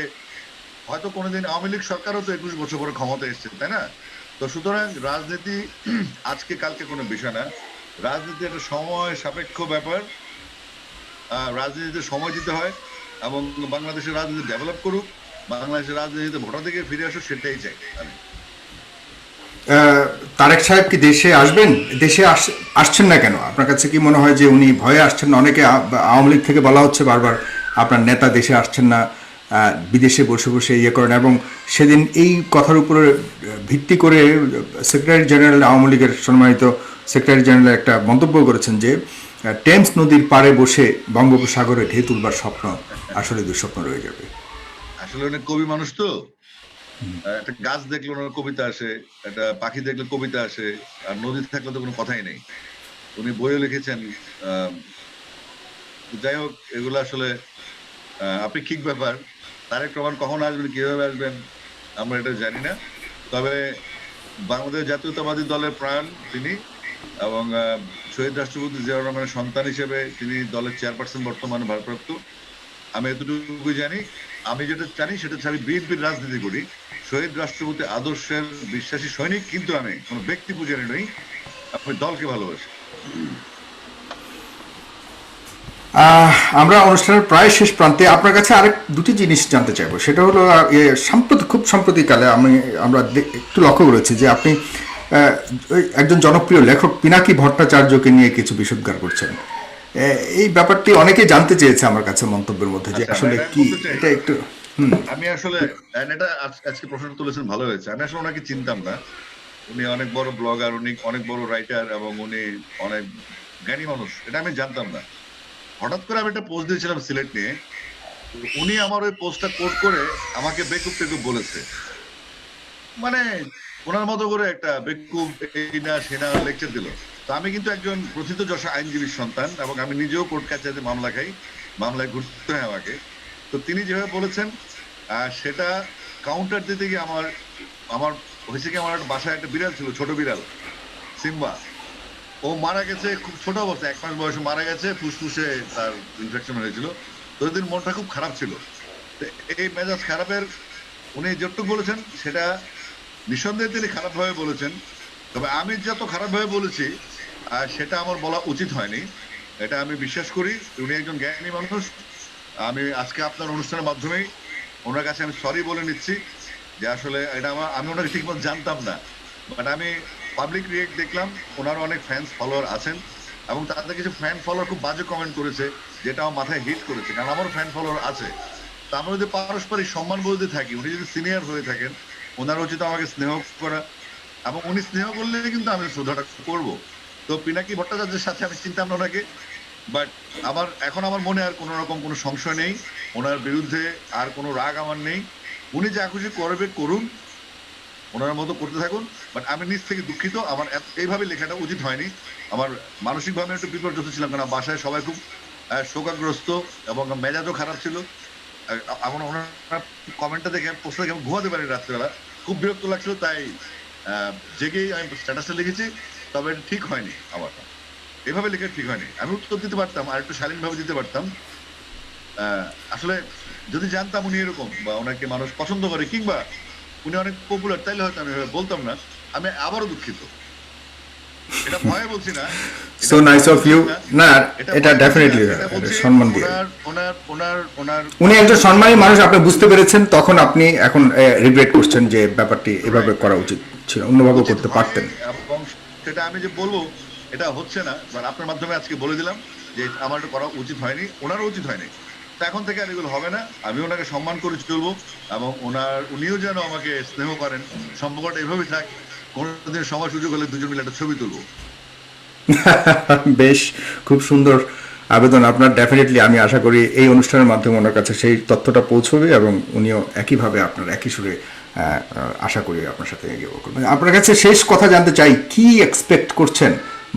হয়তো কোনোদিন আওয়ামী লীগ সরকারও তো 21 বছর পরে ক্ষমতা এসছে, তাই না? তো সুতরাং রাজনীতি আজকে কালকে কোনো বিষয় না। রাজনীতি একটা সময় সাপেক্ষ ব্যাপার। রাজনীতিতে সময় দিতে হয়, এবং বাংলাদেশের রাজনীতি ডেভেলপ করুক, বাংলাদেশের রাজনীতিতে ভোটার থেকে ফিরে আসুক, সেটাই চাই আমি। তারেক সাহেব কি দেশে আসবেন? দেশে আসছেন না কেন? আপনার কাছে কি মনে হয় যে উনি ভয়ে আসছেন না? অনেকে আওয়ামী লীগ থেকে বলা হচ্ছে বারবার, আপনার নেতা দেশে আসছেন না, বিদেশে বসে বসে ইয়ে করেন, এবং সেদিন এই কথার উপরে ভিত্তি করে সেক্রেটারি জেনারেল, আওয়ামী লীগের সম্মানিত সেক্রেটারি জেনারেল একটা মন্তব্য করেছেন যে টেমস নদীর পাড়ে বসে বঙ্গোপসাগরে ঢেউ তুলবার স্বপ্ন আসলে দুঃস্বপ্ন রয়ে যাবে। আসলে অনেক কবি মানুষ তো, একটা গাছ দেখলে ওনার কবিতা আসে, একটা পাখি দেখলে কবিতা আসে, আর নদী থাকলে তো কোনো কথাই নেই। উনি বইও লিখেছেন। যাই হোক, এগুলো আসলে আপেক্ষিক ব্যাপার। তারেক রহমান কখন আসবেন, কিভাবে আসবেন, আমরা এটা জানি না। তবে বাংলাদেশ জাতীয়তাবাদী দলের প্রাণ তিনি, এবং শহীদ রাষ্ট্রপতি জিয়াউর রহমানের সন্তান হিসেবে তিনি দলের চেয়ারপারসন বর্তমানে ভারপ্রাপ্ত। আমি এতটুকু জানি। আমি যেটা জানি সেটা হচ্ছে, আমি বিএনপির রাজনীতি করি, শহীদ রাষ্ট্রপতি আদর্শের বিশ্বাসী সৈনিক, কিন্তু আমি কোনো ব্যক্তি পূজারি নই, আমি দলকে ভালোবাসি। আমরা অনুষ্ঠানের প্রায় শেষ প্রান্তে আপনার কাছে আরেক দুটি জিনিস জানতে চাইবো। সেটা হলো খুব সাম্প্রতিককালে আমরা একটু লক্ষ্য করেছি যে আপনি ওই একজন জনপ্রিয় লেখক পিনাকি ভট্টাচার্যকে নিয়ে কিছু বিষোদ্গার করছেন। এই ব্যাপারটি অনেকেই জানতে চেয়েছে আমার কাছে মন্তব্যের মধ্যে যে আচ্ছা, আসলে এটা কি বলতে চাই, এটা একটু। আমি আসলে এটা আজকে প্রশ্নটা তুলেছেন, ভালো হয়েছে। আমি আসলে ওনাকে চিনতাম না। উনি অনেক বড় ব্লগার, উনি অনেক বড় রাইটার এবং উনি অনেক জ্ঞানী মানুষ, এটা আমি জানতাম না। হঠাৎ করে আমি একটা পোস্ট দিয়েছিলাম সিলেট নিয়ে, উনি আমার ওই পোস্টটা কোট করে আমাকে বেকুব টেকুব বলেছে। মানে ওনার মতো করে একটা বেকুব এই না সে না লেকচার দিল। তো আমি কিন্তু একজন প্রথিতযশা আইনজীবীর সন্তান এবং আমি নিজেও কোর্ট কাছারিতে মামলা খাই, মামলায় ঘুরতে হয় আমাকে। তো তিনি যেভাবে বলেছেন সেটা কাউন্টার দিতে গিয়ে আমার আমার হয়েছে কি, আমার একটা বাসায় একটা বিড়াল ছিল, ছোট বিড়াল সিম্বা। ও মারা গেছে খুব ছোট অবস্থায়, 1 মাস বয়সে মারা গেছে, ফুসফুসে তার ইনফেকশন হয়েছিল। তো ওই দিন মনটা খুব খারাপ ছিল। তো এই মেজাজ খারাপের উনি যেটুকু বলেছেন সেটা নিঃসন্দেহে তিনি খারাপ ভাবে বলেছেন। তবে আমি যত খারাপ ভাবে বলেছি সেটা আমার বলা উচিত হয়নি, এটা আমি বিশ্বাস করি। উনি একজন জ্ঞানী মানুষ। আমি আজকে আপনার অনুষ্ঠানের মাধ্যমেই ওনার কাছে আমি সরি বলে নিচ্ছি যে আসলে এটা আমি ওনাকে ঠিকমতো জানতাম না। বাট আমি পাবলিক রিয়েক্ট দেখলাম, ওনার অনেক ফ্যান্স ফলোয়ার আছেন এবং তাদের কিছু ফ্যান ফলোয়ার খুব বাজে কমেন্ট করেছে, যেটা আমার মাথায় হিট করেছে, কারণ আমার ফ্যান ফলোয়ার আছে। তা আমরা যদি পারস্পরিক সম্মান বলতে থাকি, উনি যদি সিনিয়র হয়ে থাকেন, ওনার উচিত আমাকে স্নেহ করা, এবং উনি স্নেহ করলে কিন্তু আমি শ্রদ্ধাটা করবো। তো পিনাকি ভট্টাচার্যের সাথে আমি চিন্তাম না ওনাকে, বাট আমার মনে আর কোনো রকম কোনো সংশয় নেই, ওনার বিরুদ্ধে আর কোনো রাগ আমার নেই। উনি যা খুশি করবে করুন, ওনার মতো করতে থাকুন। বাট আমি নিজ থেকে দুঃখিত, আমার এইভাবে লেখাটা উচিত হয়নি। আমার মানসিকভাবে একটু বিপর্যস্ত ছিলাম, কারণ বাসায় সবাই খুব শোকাগ্রস্ত এবং মেজাজও খারাপ ছিল। আমার ওনার কমেন্টটা দেখে পোস্টটা দেখে আমি ঘুমাতে পারি রাত্রিবেলা, খুব বিরক্ত লাগছিল। তাই জেগেই আমি স্ট্যাটাসটা লিখেছি। তবে এটা ঠিক হয়নি, আমার এভাবে লেখা ঠিক হয়নি। আমি উত্তর দিতে পারতাম, আর একটু শালীন ভাবে দিতে পারতাম। আসলে যদি জানতাম উনি এরকম বা ওনাকে মানুষ পছন্দ করে কিংবা উনি অনেক পপুলার, তাইলে হয়তো আমি বলতাম না। আমি আবারও দুঃখিত, এটা ভয়ে বলছি না, সো নাইস অফ ইউ। না, এটা ডেফিনেটলি সম্মান দিয়ে ওনার ওনার ওনার ওনার উনি একজন সম্মানী মানুষ, আপনি বুঝতে পেরেছেন, তখন আপনি এখন রিগ্রেট করছেন যে ব্যাপারটি এভাবে করা উচিত ছিল, অন্যভাবে উচিত করতে হয়নি, পারতেন। এবং সেটা আমি যে বলবো এটা হচ্ছে না, বাট আপনার মাধ্যমে আজকে বলে দিলাম যে আমার এটা করা উচিত হয়নি, ওনারও উচিত হয়নি। তো এখন থেকে আর এগুলো হবে না, আমি ওনাকে সম্মান করে চলবো এবং উনিও যেন আমাকে স্নেহ করেন। সম্পর্কটা এভাবেই থাক, কোনোদিন সময় সুযোগ হলে দুজন মিলে একটা ছবি তুলবো। বেশ, খুব সুন্দর আবেদন আপনার। ডেফিনেটলি আমি আশা করি এই অনুষ্ঠানের মাধ্যমে ওনার কাছে সেই তথ্যটা পৌঁছবে এবং উনিও একইভাবে আপনার একই সুরে আশা করি আপনার সাথে এগিয়ে করবেন। আপনার কাছে শেষ কথা জানতে চাই, কি এক্সপেক্ট করছেন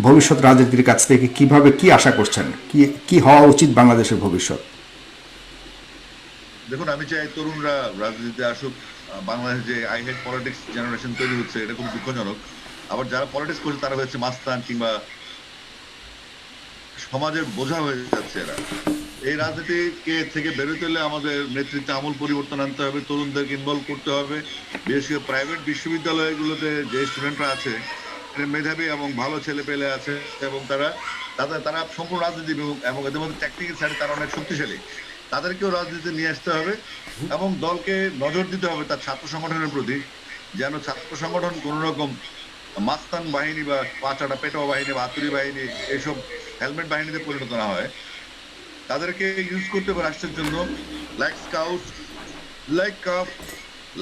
ভবিষ্যৎ রাজনীতির কাছ থেকে, কিভাবে কি আশা করছেন, কি কি হওয়া উচিত বাংলাদেশের ভবিষ্যৎ? দেখুন, আমি চাই তরুণরা রাজনীতিতে আসুক। বাংলাদেশ যে আই হেট পলিটিক্স জেনারেশন তৈরি হচ্ছে, এটা খুব দুঃখজনক। আবার যারা পলিটিক্স করছে তারা হচ্ছে মাস্তান কিংবা সমাজের বোঝা হয়ে যাচ্ছে এরা। এই রাজনীতিকে থেকে বেরোতে হলে আমাদের নেতৃত্বে আমূল পরিবর্তন আনতে হবে, তরুণদেরকে ইনভলভ করতে হবে। বিশেষ করে প্রাইভেট বিশ্ববিদ্যালয়গুলোতে যে স্টুডেন্টরা আছে, মেধাবী এবং ভালো ছেলে পেলে আছে এবং তারা সম্পূর্ণ রাজনীতি এবং এদের মধ্যে টেকনিক্যাল সাইডে তারা অনেক শক্তিশালী। তাদেরকেও রাজনীতি নিয়ে আসতে হবে এবং দলকে নজর দিতে হবে তার ছাত্র সংগঠনের প্রতি, যেন ছাত্র সংগঠন কোন রকম মাস্তান বাহিনী বা পাঁচাটা পেটোয়া বাহিনী বা আতুরি বাহিনী, এইসব হেলমেট বাহিনীতে পরিণত না হয়। তাদেরকে ইউজ করতে হবে রাষ্ট্রের জন্য, like scout, like cup,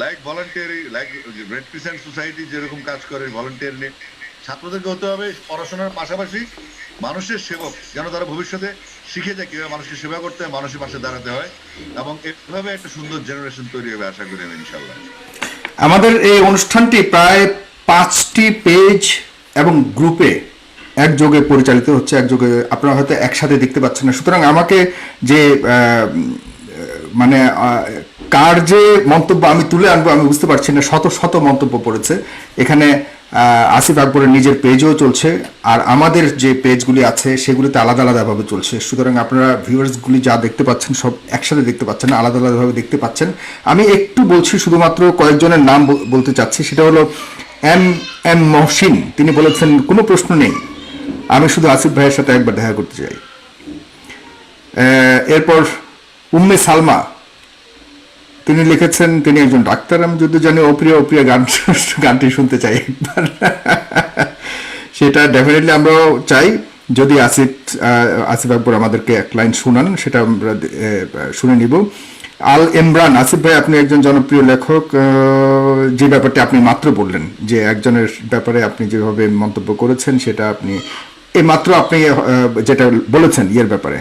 like voluntary, like red crescent society যেরকম কাজ করে ভলান্টিয়ার নিয়ে। ছাত্রদেরকে হতে হবে পড়াশোনার পাশাপাশি মানুষের সেবক, যেন তারা ভবিষ্যতে শিখে যায় কিভাবে মানুষকে সেবা করতে হয়, মানুষের পাশে দাঁড়াতে হয়, এবং এভাবে একটা সুন্দর জেনারেশন তৈরি হবে আশা করি আমি, ইনশাল্লাহ। আমাদের এই অনুষ্ঠানটি প্রায় 5টি পেজ এবং গ্রুপে একযোগে পরিচালিত হচ্ছে, একযোগে আপনারা হয়তো একসাথে দেখতে পাচ্ছেন না। সুতরাং আমাকে যে মানে কার যে মন্তব্য আমি তুলে আনবো আমি বুঝতে পারছি না। শত শত মন্তব্য পড়েছে এখানে। আসিফ আকবরের নিজের পেজও চলছে, আর আমাদের যে পেজগুলি আছে সেগুলিতে আলাদা আলাদাভাবে চলছে। সুতরাং আপনারা ভিউয়ার্সগুলি যা দেখতে পাচ্ছেন সব একসাথে দেখতে পাচ্ছেন না, আলাদা আলাদাভাবে দেখতে পাচ্ছেন। আমি একটু বলছি, শুধুমাত্র কয়েকজনের নাম বলতে চাচ্ছি। সেটা হলো এম মহসিন, তিনি বলেছেন কোনো প্রশ্ন নেই, আমি শুধু আসিফ ভাইয়ের সাথে একবার দেখা করতে চাই। এরপর উম্মে সালমা, তিনি লিখেছেন তিনি একজন ডাক্তার, আমি যদি জানি অপ্রিয় অপ্রিয় গানটি শুনতে চাই একবার। সেটা ডেফিনেটলি আমরাও চাই। যদি আসিফ আকবর আমাদেরকে এক লাইন শোনান সেটা আমরা শুনে নিব। আল ইমরান, আসিফ ভাই আপনি একজন জনপ্রিয় লেখক, যে ব্যাপারটি আপনি মাত্র বললেন যে একজনের ব্যাপারে আপনি যেভাবে মন্তব্য করেছেন সেটা আপনি এই মাত্র আপনি যেটা বলেছেন ইয়ের ব্যাপারে,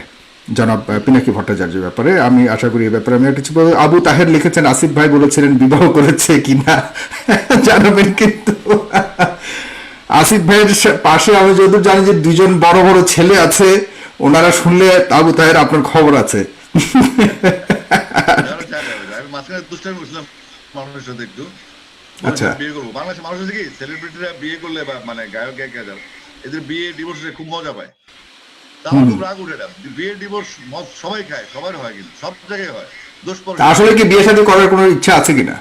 জনাব পিনাকি ভট্টাচার্যের ব্যাপারে, আমি আশা করি এই ব্যাপারে আমি একটা কিছু বলবো। আবু তাহের লিখেছেন আসিফ ভাই বলেছিলেন বিবাহ করেছে কিনা জানাবেন, কিন্তু আসিফ ভাইয়ের পাশে আমি যতদূর জানি যে দুজন বড় বড় ছেলে আছে, ওনারা শুনলে আবু তাহের আপনার খবর আছে। আমি মাঝখানে দুষ্টামি করছিলাম মানুষের সাথে একটু, আচ্ছা, বিয়ে করবো বাংলাদেশের মানুষ হচ্ছে কি সেলিব্রিটিরা বিয়ে করলে বা মানে গায়ক গায়িকা এদের বিয়ে ডিভোর্সে খুব মজা পায়। তা আমার খুব রাগ উঠে না, বিয়ে ডিভোর্স সবাই খায়, সবার হয়, কিন্তু সব জায়গায় হয়। দোষ পড়ে আসলে কি বিয়ে শাদী করার কোনো ইচ্ছা আছে কিনা?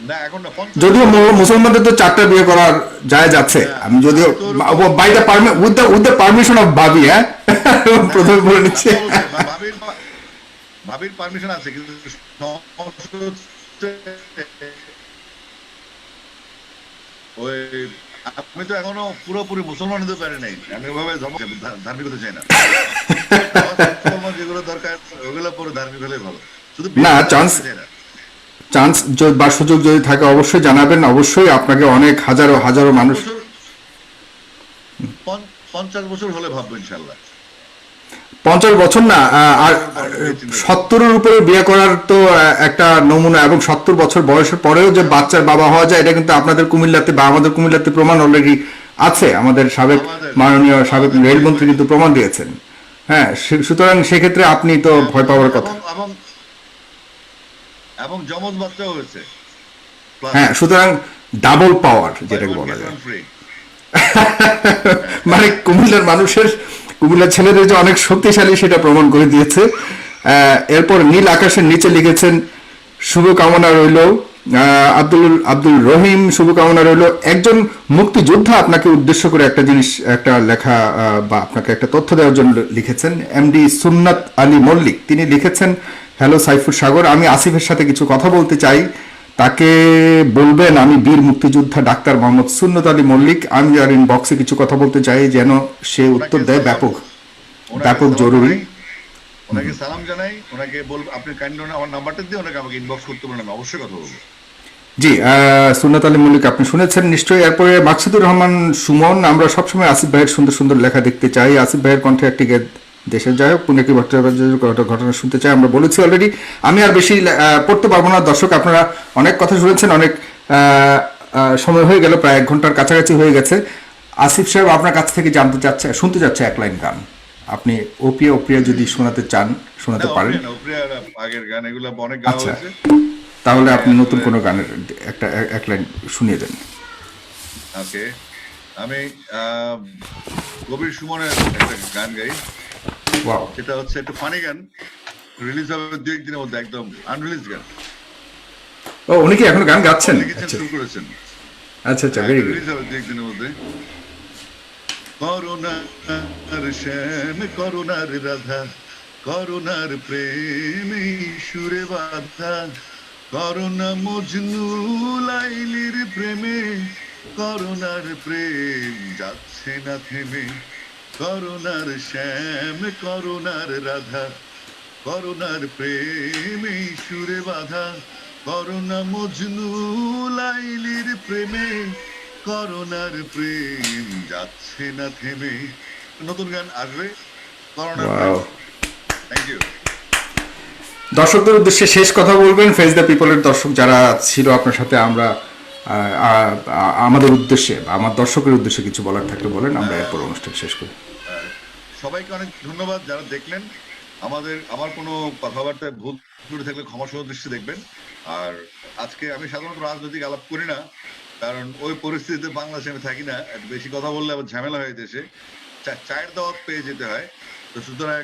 না, এখন না। যদিও মুসলমানদের তো 4টা বিয়ে করার জায়েজ আছে, আমি যদিও by the with the permission of ভাবি, হ্যাঁ প্রথমে বলে নিচ্ছি। ভাবির পারমিশন আছে, কিন্তু ওই আমি তো এখনো পুরোপুরি মুসলমান হতে পারি নাই, আমি ওইভাবে ধার্মিক হতে চাই না। যেগুলো দরকার ওগুলো পরে ধার্মিক হলে ভালো, শুধু না, চান্স বা সুযোগ যদি থাকে অবশ্যই জানাবেন। অবশ্যই আপনাকে অনেক হাজারো হাজারো মানুষ 50 বছর হলে ভাববো ইনশাল্লাহ। 50 বছর না, আর 70-এর উপরে বিয়ে করার তো একটা নমুনা, এবং 70 বছর বয়সের পরেও যে বাচ্চার বাবা হওয়া যায় এটা কিন্তু আপনাদের কুমিল্লাতে বা আমাদের কুমিল্লাতে প্রমাণ অলরেডি আছে। আমাদের মাননীয় সাবেক রেলমন্ত্রী কিন্তু প্রমাণ দিয়েছেন। হ্যাঁ, সুতরাং সেক্ষেত্রে আপনি তো ভয় পাওয়ার কথা। এবং যমজ বাচ্চাও হয়েছে। হ্যাঁ, সুতরাং ডাবল পাওয়ার যেটাকে বলা যায়। মানে কুমিল্লার ছেলেদের যে অনেক শক্তিশালী সেটা প্রমাণ করে দিয়েছে। এরপর নীল আকাশের নিচে লিখেছেন শুভকামনা রইল। আব্দুল রহিম, শুভকামনা রইল। একজন মুক্তিযোদ্ধা আপনাকে উদ্দেশ্য করে একটা জিনিস, একটা লেখা বা আপনাকে একটা তথ্য দেওয়ার জন্য লিখেছেন। এমডি সুন্নাত আলী মল্লিক, তিনি লিখেছেন হ্যালো সাইফুর সাগর, আমি আসিফের সাথে কিছু কথা বলতে চাই, তাকে বলবেন আমি বীর মুক্তিযোদ্ধা ডাক্তার মোহাম্মদ সুন্নত আলী মল্লিক, আমি আর ইনবক্সে কিছু কথা বলতে চাই, যেন সে উত্তর দেয়। ব্যাপক জরুরি। ওনাকে সালাম জানাই, ওনাকে বলবো আপনি কাইন্ডলি আমার নাম্বারটা দিয়ে ওনাকে আমাকে ইনবক্স করতে বলেন, আমি অবশ্যই কথা বলবো। জি, সুন্নত আলী মল্লিক আপনি শুনেছেন নিশ্চয়ই। এরপরে মাকসুদুর রহমান সুমন, আমরা সবসময় আসিফ ভাইয়ের সুন্দর সুন্দর লেখা দেখতে চাই, আসিফ ভাইয়ের কণ্ঠে একটি দেশের যাই হোক পুনেকি ভট্টাচার্যের ঘটনা শুনতে চাই, আমরা বলেছি অলরেডি। আমি আর বেশি পড়তে পারবো না, দর্শক আপনারা অনেক কথা শুনেছেন, অনেক সময় হয়ে গেল, প্রায় 1 ঘন্টার কাছাকাছি হয়ে গেছে। আসিফ সাহেব আপনার কাছ থেকে শুনতে চাচ্ছে এক লাইন গান, আপনি ওপিয়া যদি শোনাতে চান শোনাতে পারেন। আগের গান এগুলো অনেক গাওয়া হয়েছে, তাহলে আপনি নতুন কোনো গানের এক লাইন শুনিয়ে দেন। ওকে, আমি কবির সুমনের একটা গান গাই, সেটা হচ্ছে একটা ফানি গান, রিলিজ হবে 2-1 দিনের মধ্যে, একদম আনরিলিজ গান। ও, উনি কি এখন গান গাচ্ছেন? শুরু করেছেন। আচ্ছা, ভেরি গুড। রিলিজ হবে 2-1 দিনের মধ্যে। করুণার শ্যাম, করুণার রাধা, করুণার প্রেম সুরে বাধা, করুণা মজনু লাইলির প্রেমে, করুণার প্রেম যাচ্ছে না থেমে, করুণার শ্যাম, করুণার রাধা, করুণার প্রেম সুরে বাধা, করুণা মজনু লাইলির প্রেমে, করুণার প্রেম যাচ্ছে না থেমে। নতুন গান আসবে, করুণার প্রেম। Thank you. দর্শকদের উদ্দেশ্যে শেষ কথা বলবেন, ফেস দ্য পিপলের দর্শক যারা ছিল আপনার সাথে, আমরা আমাদের উদ্দেশ্যে আমার দর্শকের উদ্দেশ্যে কিছু বলার থাকলে বলেন, আমরা এরপর অনুষ্ঠান শেষ করি। সবাইকে অনেক ধন্যবাদ যারা দেখলেন। আমার কোনো কথাবার্তায় ভুল ত্রুটি থাকলে ক্ষমাসহ দৃষ্টি দেখবেন। আর আজকে আমি সাধারণত রাজনৈতিক আলাপ করি না, কারণ ওই পরিস্থিতিতে বাংলাদেশে আমি থাকি না, বেশি কথা বললে আবার ঝামেলা হয়ে দেশে, চায়ের দাওয়াত পেয়ে যেতে হয়। তো সুতরাং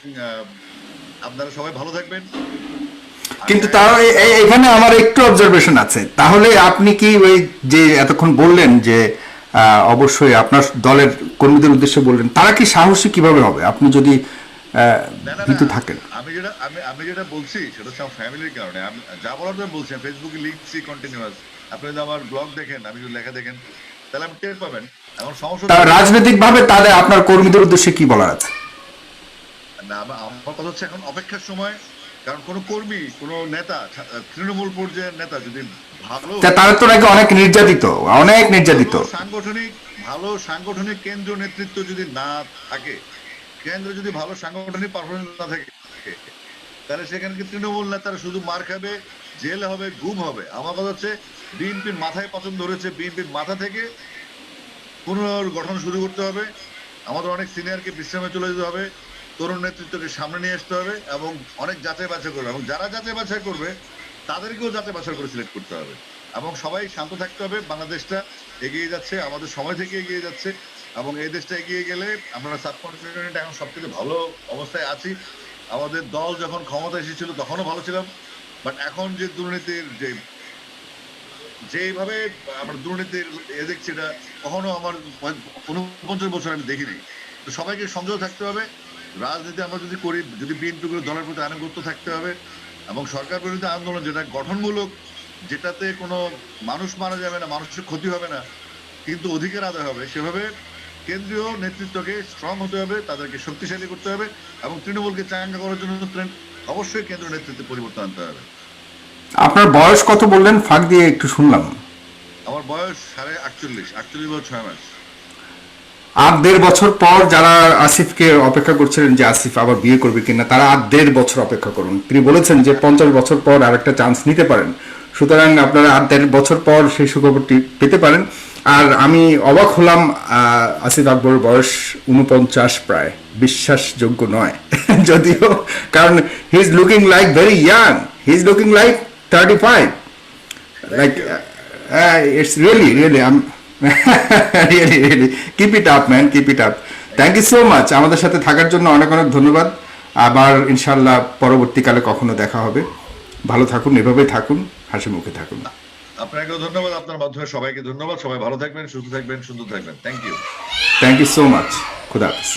আপনারা সবাই ভালো থাকবেন। কিন্তু তাও এখানে আমার একটু অবজারভেশন আছে, তাহলে আপনি কি ওই যে এতক্ষণ বললেন যে অবশ্যই আপনার দলের কর্মীদের উদ্দেশ্যে বললেন, তারা কি সাহসী কিভাবে হবে? আপনি যদি ভীত থাকেন। আমি যেটা বলছি সেটা হচ্ছে আমার ফ্যামিলির কারণে। আমি যা বলার জন্য বলছি, ফেসবুকে লিখছি কন্টিনিউয়াস। আপনি যদি আমার ব্লগ দেখেন, আমি যদি লেখা দেখেন, তাহলে আপনি টের পাবেন। এখন সমস্যা হচ্ছে রাজনৈতিক ভাবে তাহলে আপনার কর্মীদের উদ্দেশ্যে কি বলার আছে? না, আমার কথা হচ্ছে এখন অপেক্ষার সময়। কারণ কোন কর্মী, কোন নেতা, তৃণমূল পর্যায়ের নেতা যদি ভালো তারা তো নাকি অনেক নির্যাতিত, অনেক নির্যাতিত। ভালো সাংগঠনিক কেন্দ্রীয় নেতৃত্ব যদি না থাকে, কেন্দ্রে যদি ভালো সাংগঠনিক পারফরমেন্স না থাকে, তাহলে সেখানে কি তৃণমূল নেতারা শুধু মার খাবে, জেল হবে, গুম হবে? আমার কথা হচ্ছে বিএনপির মাথায় পছন্দ ধরেছে, বিএনপির মাথা থেকে পুনর্গঠন শুরু করতে হবে। আমাদের অনেক সিনিয়রকে বিশ্রামে চলে যেতে হবে, তরুণ নেতৃত্বকে সামনে নিয়ে আসতে হবে এবং অনেক যাচাই বাছাই করবে, এবং যারা যাচাই বাছাই করবে তাদেরকেও যাচাই বাছাই করে সিলেক্ট করতে হবে। এবং সবাই শান্ত থাকতে হবে। বাংলাদেশটা এগিয়ে যাচ্ছে, আমাদের সময় থেকে এগিয়ে যাচ্ছে, এবং এই দেশটা এগিয়ে গেলে আমরা সাবকন্টিনেন্ট এখন সবথেকে ভালো অবস্থায় আছি। আমাদের দল যখন ক্ষমতা এসেছিল তখনও ভালো ছিলাম, বাট এখন যে দুর্নীতির যেভাবে আমরা দুর্নীতির দেখছি, এটা কখনো আমার 49 বছর আমি দেখিনি। তো সবাইকে সংযত থাকতে হবে। রাজনীতি আমরা যদি করি, যদি বিএনপি করে, দলের প্রতি আনুগত্য থাকতে হবে, এবং সরকার বিরোধী আন্দোলন যেটা গঠনমূলক, যেটাতে কোনো মানুষ মারা যাবে না, মানুষের ক্ষতি হবে না, কিন্তু অধিকার আদায় হবে, সেভাবে কেন্দ্রীয় নেতৃত্বকে স্ট্রং হতে হবে, তাদেরকে শক্তিশালী করতে হবে, এবং তৃণমূলকে চাঙ্গা করার জন্য অবশ্যই কেন্দ্রীয় নেতৃত্বে পরিবর্তন আনতে হবে। আপনার বয়স কত বললেন, ফাঁক দিয়ে একটু শুনলাম? আমার বয়স 48 বছর 6 মাস। আর 1.5 বছর পর যারা আসিফকে অপেক্ষা করছিলেন যে আসিফ আবার বিয়ে করবে কিনা, তারা আর 1.5 বছর অপেক্ষা করুন। তিনি বলেছেন যে 50 বছর পর আর একটা চান্স নিতে পারেন। সুতরাং আপনারা আর 1.5 বছর পর সেই সুখবরটি পেতে পারেন। আর আমি অবাক হলাম, আসিফ আকবরের বয়স 49 প্রায়, বিশ্বাসযোগ্য নয় যদিও, কারণ he is looking like very young, he is looking like 35, like it's really I'm really keep it up man, keep it up. Thank you so much আমাদের সাথে থাকার জন্য, অনেক অনেক ধন্যবাদ। আবার ইনশাআল্লাহ পরবর্তীকালে কখনো দেখা হবে। ভালো থাকুন, এভাবেই থাকুন, হাসি মুখে থাকুন। আপনাকেও ধন্যবাদ, আপনার মাধ্যমে সবাইকে ধন্যবাদ। সবাই ভালো থাকবেন, সুস্থ থাকবেন, সুন্দর থাকবেন। Thank you so much. খুদা হাফেজ।